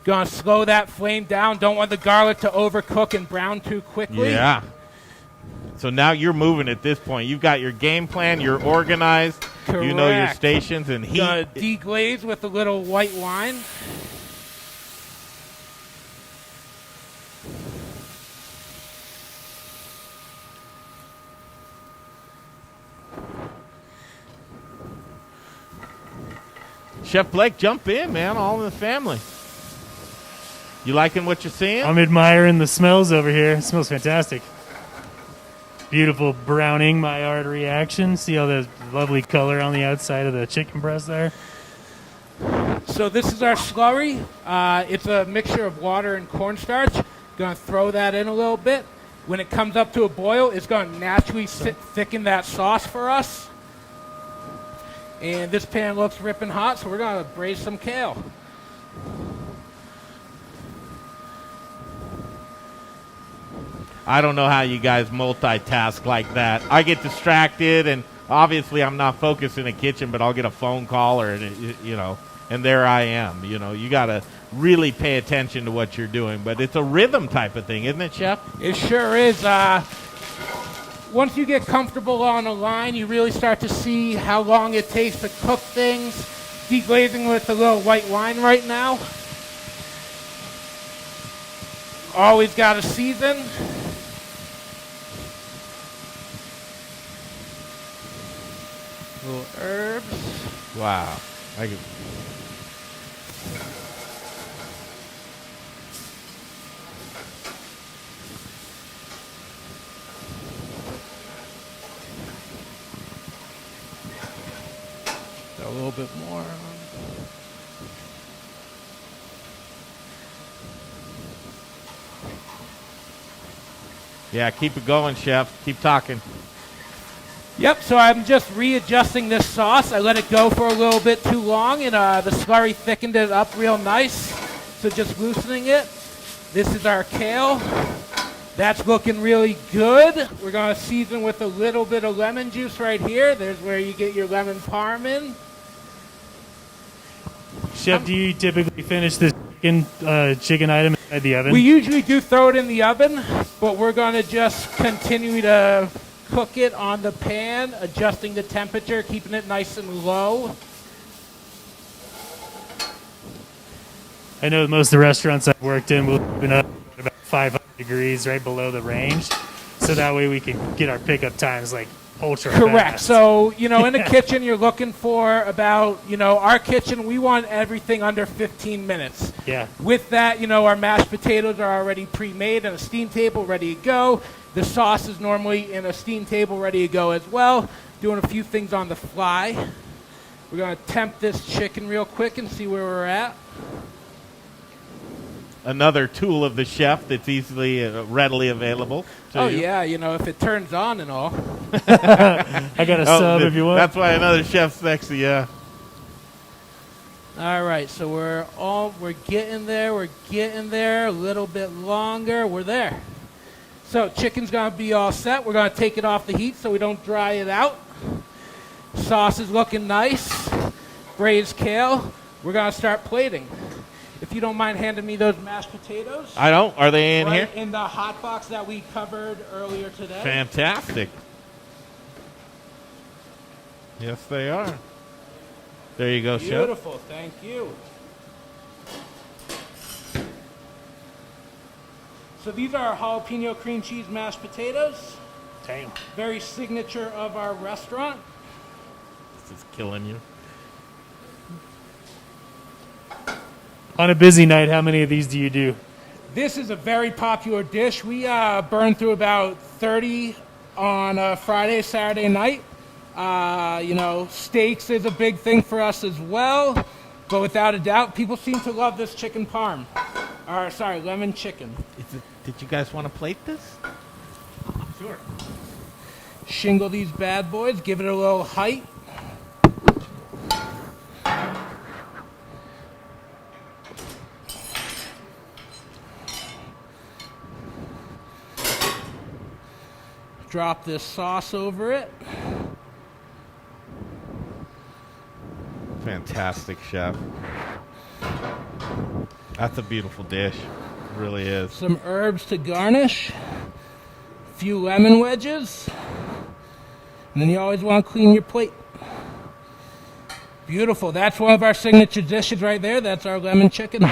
going to slow that flame down. Don't want the garlic to overcook and brown too quickly. Yeah. So now you're moving at this point. You've got your game plan. You're organized. You know your Correct. stations and heat. Deglaze with a little white wine. Chef Blake, jump in, man. All in the family. You liking what you're seeing? I'm admiring the smells over here. It smells fantastic. Beautiful browning Maillard reaction. See all the lovely color on the outside of the chicken breast there? So this is our slurry. It's a mixture of water and cornstarch. Going to throw that in a little bit. When it comes up to a boil, it's going to naturally thicken that sauce for us. And this pan looks ripping hot, so we're going to braise some kale. I don't know how you guys multitask like that. I get distracted, and obviously I'm not focused in the kitchen, but I'll get a phone call or, you know, and there I am. You know, you got to really pay attention to what you're doing. But it's a rhythm type of thing, isn't it, Chef? It sure is. Once you get comfortable on a line, you really start to see how long it takes to cook things. Deglazing with a little white wine right now. Always got to season. Little herbs. Wow. I can... A little bit more. Yeah, keep it going, Chef. Keep talking. Yep, so I'm just readjusting this sauce. I let it go for a little bit too long, and the slurry thickened it up real nice. So just loosening it. This is our kale. That's looking really good. We're going to season with a little bit of lemon juice right here. There's where you get your lemon parm in. Chef, do you typically finish this chicken item inside the oven? We usually do throw it in the oven, but we're going to just continue to cook it on the pan, adjusting the temperature, keeping it nice and low. I know most of the restaurants I've worked in will open up at about 500 degrees, right below the range, so that way we can get our pickup times like ultra Correct. fast. So, you know, in the kitchen, you're looking for about, you know, our kitchen, we want everything under 15 minutes. Yeah. With that, you know, our mashed potatoes are already pre-made on a steam table, ready to go. The sauce is normally in a steam table, ready to go as well. Doing a few things on the fly. We're going to temp this chicken real quick and see where we're at. Another tool of the chef that's easily, readily available to you. Yeah, you know, if it turns on and all. I got a sub if you want. That's why another chef's next to you. All right, so we're getting there. We're getting there. A little bit longer. We're there. So chicken's going to be all set. We're going to take it off the heat so we don't dry it out. Sauce is looking nice. Braised kale. We're going to start plating. If you don't mind handing me those mashed potatoes. I don't. Are they in here? In the hot box that we covered earlier today. Fantastic. Yes, they are. There you go, Chef. Beautiful. Thank you. So these are our jalapeno cream cheese mashed potatoes. Damn. Very signature of our restaurant. This is killing you. On a busy night, how many of these do you do? This is a very popular dish. We burn through about 30 on a Friday, Saturday night. You know, steaks is a big thing for us as well. But without a doubt, people seem to love this chicken parm. Or, sorry, lemon chicken. Did you guys want to plate this? Sure. Shingle these bad boys. Give it a little height. Drop this sauce over it. Fantastic, Chef. That's a beautiful dish. It really is. Some herbs to garnish. A few lemon wedges. And then you always want to clean your plate. Beautiful. That's one of our signature dishes right there. That's our lemon chicken.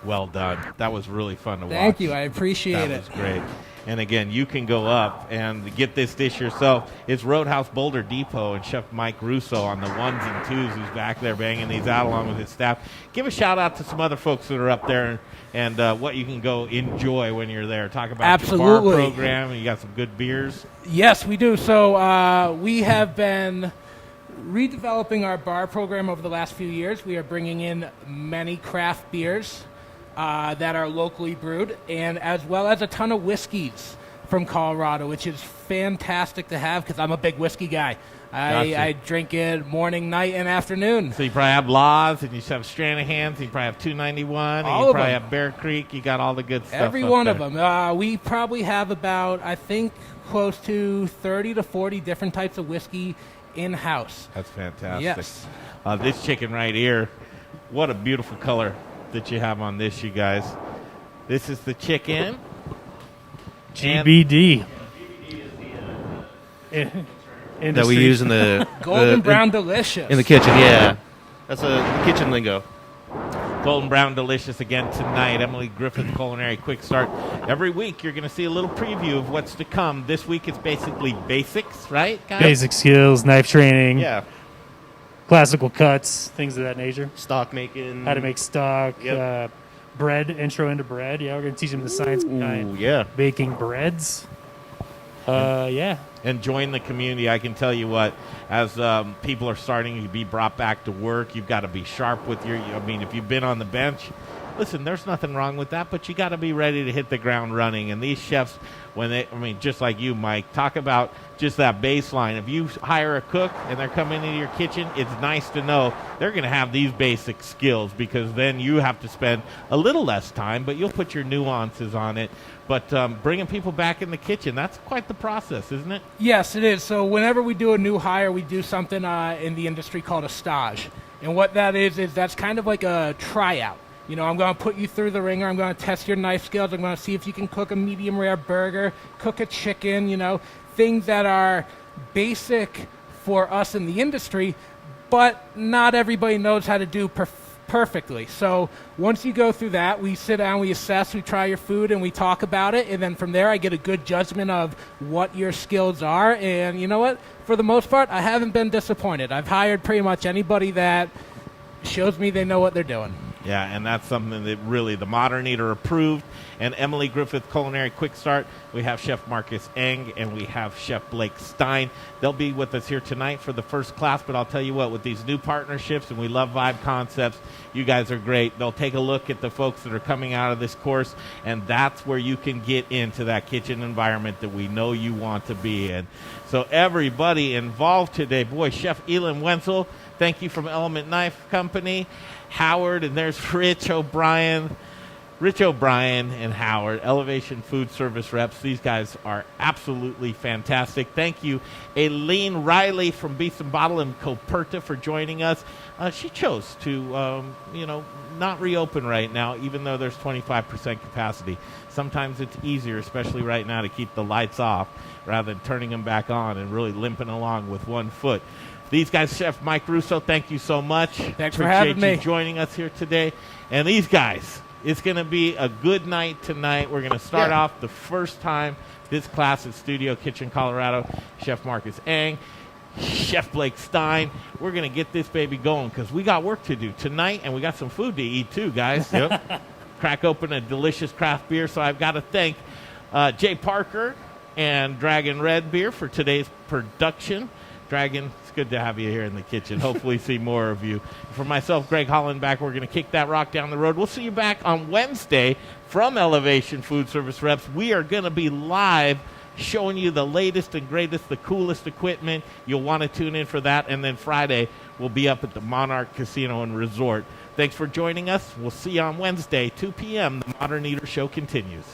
Well done. That was really fun to watch. Thank you. I appreciate it. That was great. And again, you can go up and get this dish yourself. It's Roadhouse Boulder Depot and Chef Mike Russo on the ones and twos who's back there banging these out along with his staff. Give a shout out to some other folks that are up there and what you can go enjoy when you're there. Talk about your bar program. You got some good beers. Yes, we do. So we have been redeveloping our bar program over the last few years. We are bringing in many craft beers that are locally brewed, and as well as a ton of whiskeys from Colorado, which is fantastic to have because I'm a big whiskey guy. I drink it morning, night, and afternoon. So you probably have Laws, and you have Stranahan's, and you probably have 291, and you probably have Bear Creek. You got all the good stuff. Every one of them. We probably have about, I think, close to 30 to 40 different types of whiskey in-house. That's fantastic. Yes. This chicken right here, what a beautiful color that you have on this, you guys. This is the chicken. GBD. That we use in the golden brown delicious in the kitchen. Yeah, that's a kitchen lingo. Golden Brown Delicious again tonight. Emily Griffith Culinary Quick Start. Every week you're going to see a little preview of what's to come. This week it's basically basics, right, guys? Basic skills, knife training. Yeah. Classical cuts, things of that nature. Stock making. How to make stock. Yep. Bread, intro into bread. Yeah, we're going to teach them the science behind baking breads. Yeah. And join the community. I can tell you what, as people are starting to be brought back to work, you've got to be sharp with if you've been on the bench, listen, there's nothing wrong with that, but you got to be ready to hit the ground running. And these chefs, just like you, Mike, talk about just that baseline. If you hire a cook and they're coming into your kitchen, it's nice to know they're going to have these basic skills, because then you have to spend a little less time, but you'll put your nuances on it. But bringing people back in the kitchen, that's quite the process, isn't it? Yes, it is. So whenever we do a new hire, we do something in the industry called a stage. And what that is that's kind of like a tryout. I'm going to put you through the ringer. I'm going to test your knife skills. I'm going to see if you can cook a medium rare burger, cook a chicken, things that are basic for us in the industry, but not everybody knows how to do perfectly. So once you go through that, we sit down, we assess, we try your food, and we talk about it. And then from there, I get a good judgment of what your skills are. And you know what? For the most part, I haven't been disappointed. I've hired pretty much anybody that shows me they know what they're doing. Yeah, and that's something that really the Modern Eater approved. And Emily Griffith Culinary Quick Start, we have Chef Marcus Eng and we have Chef Blake Stine. They'll be with us here tonight for the first class, but I'll tell you what, with these new partnerships, and we love Vibe Concepts, you guys are great. They'll take a look at the folks that are coming out of this course, and that's where you can get into that kitchen environment that we know you want to be in. So everybody involved today, boy, Chef Elan Wenzel, thank you from Element Knife Company. Howard, and there's Rich O'Brien and Howard, Elevation Foodservice Reps. These guys are absolutely fantastic. Thank you, Aileen Reilly from Bottle and Coperta, for joining us. She chose to, not reopen right now, even though there's 25% capacity. Sometimes it's easier, especially right now, to keep the lights off rather than turning them back on and really limping along with one foot. These guys, Chef Mike Russo, thank you so much. Thanks for having me. Joining us here today. And these guys, it's going to be a good night tonight. We're going to start off the first time this class at Studio Kitchen, Colorado. Chef Marcus Eng, Chef Blake Stine. We're going to get this baby going because we got work to do tonight, and we got some food to eat too, guys. Yep. Crack open a delicious craft beer. So I've got to thank Jay Parker and Dragon Red Beer for today's production. Dragon, it's good to have you here in the kitchen. Hopefully see more of you. For myself, Greg Hollenbach, we're going to kick that rock down the road. We'll see you back on Wednesday from Elevation Foodservice Reps. We are going to be live showing you the latest and greatest, the coolest equipment. You'll want to tune in for that. And then Friday, we'll be up at the Monarch Casino and Resort. Thanks for joining us. We'll see you on Wednesday, 2 p.m. The Modern Eater Show continues.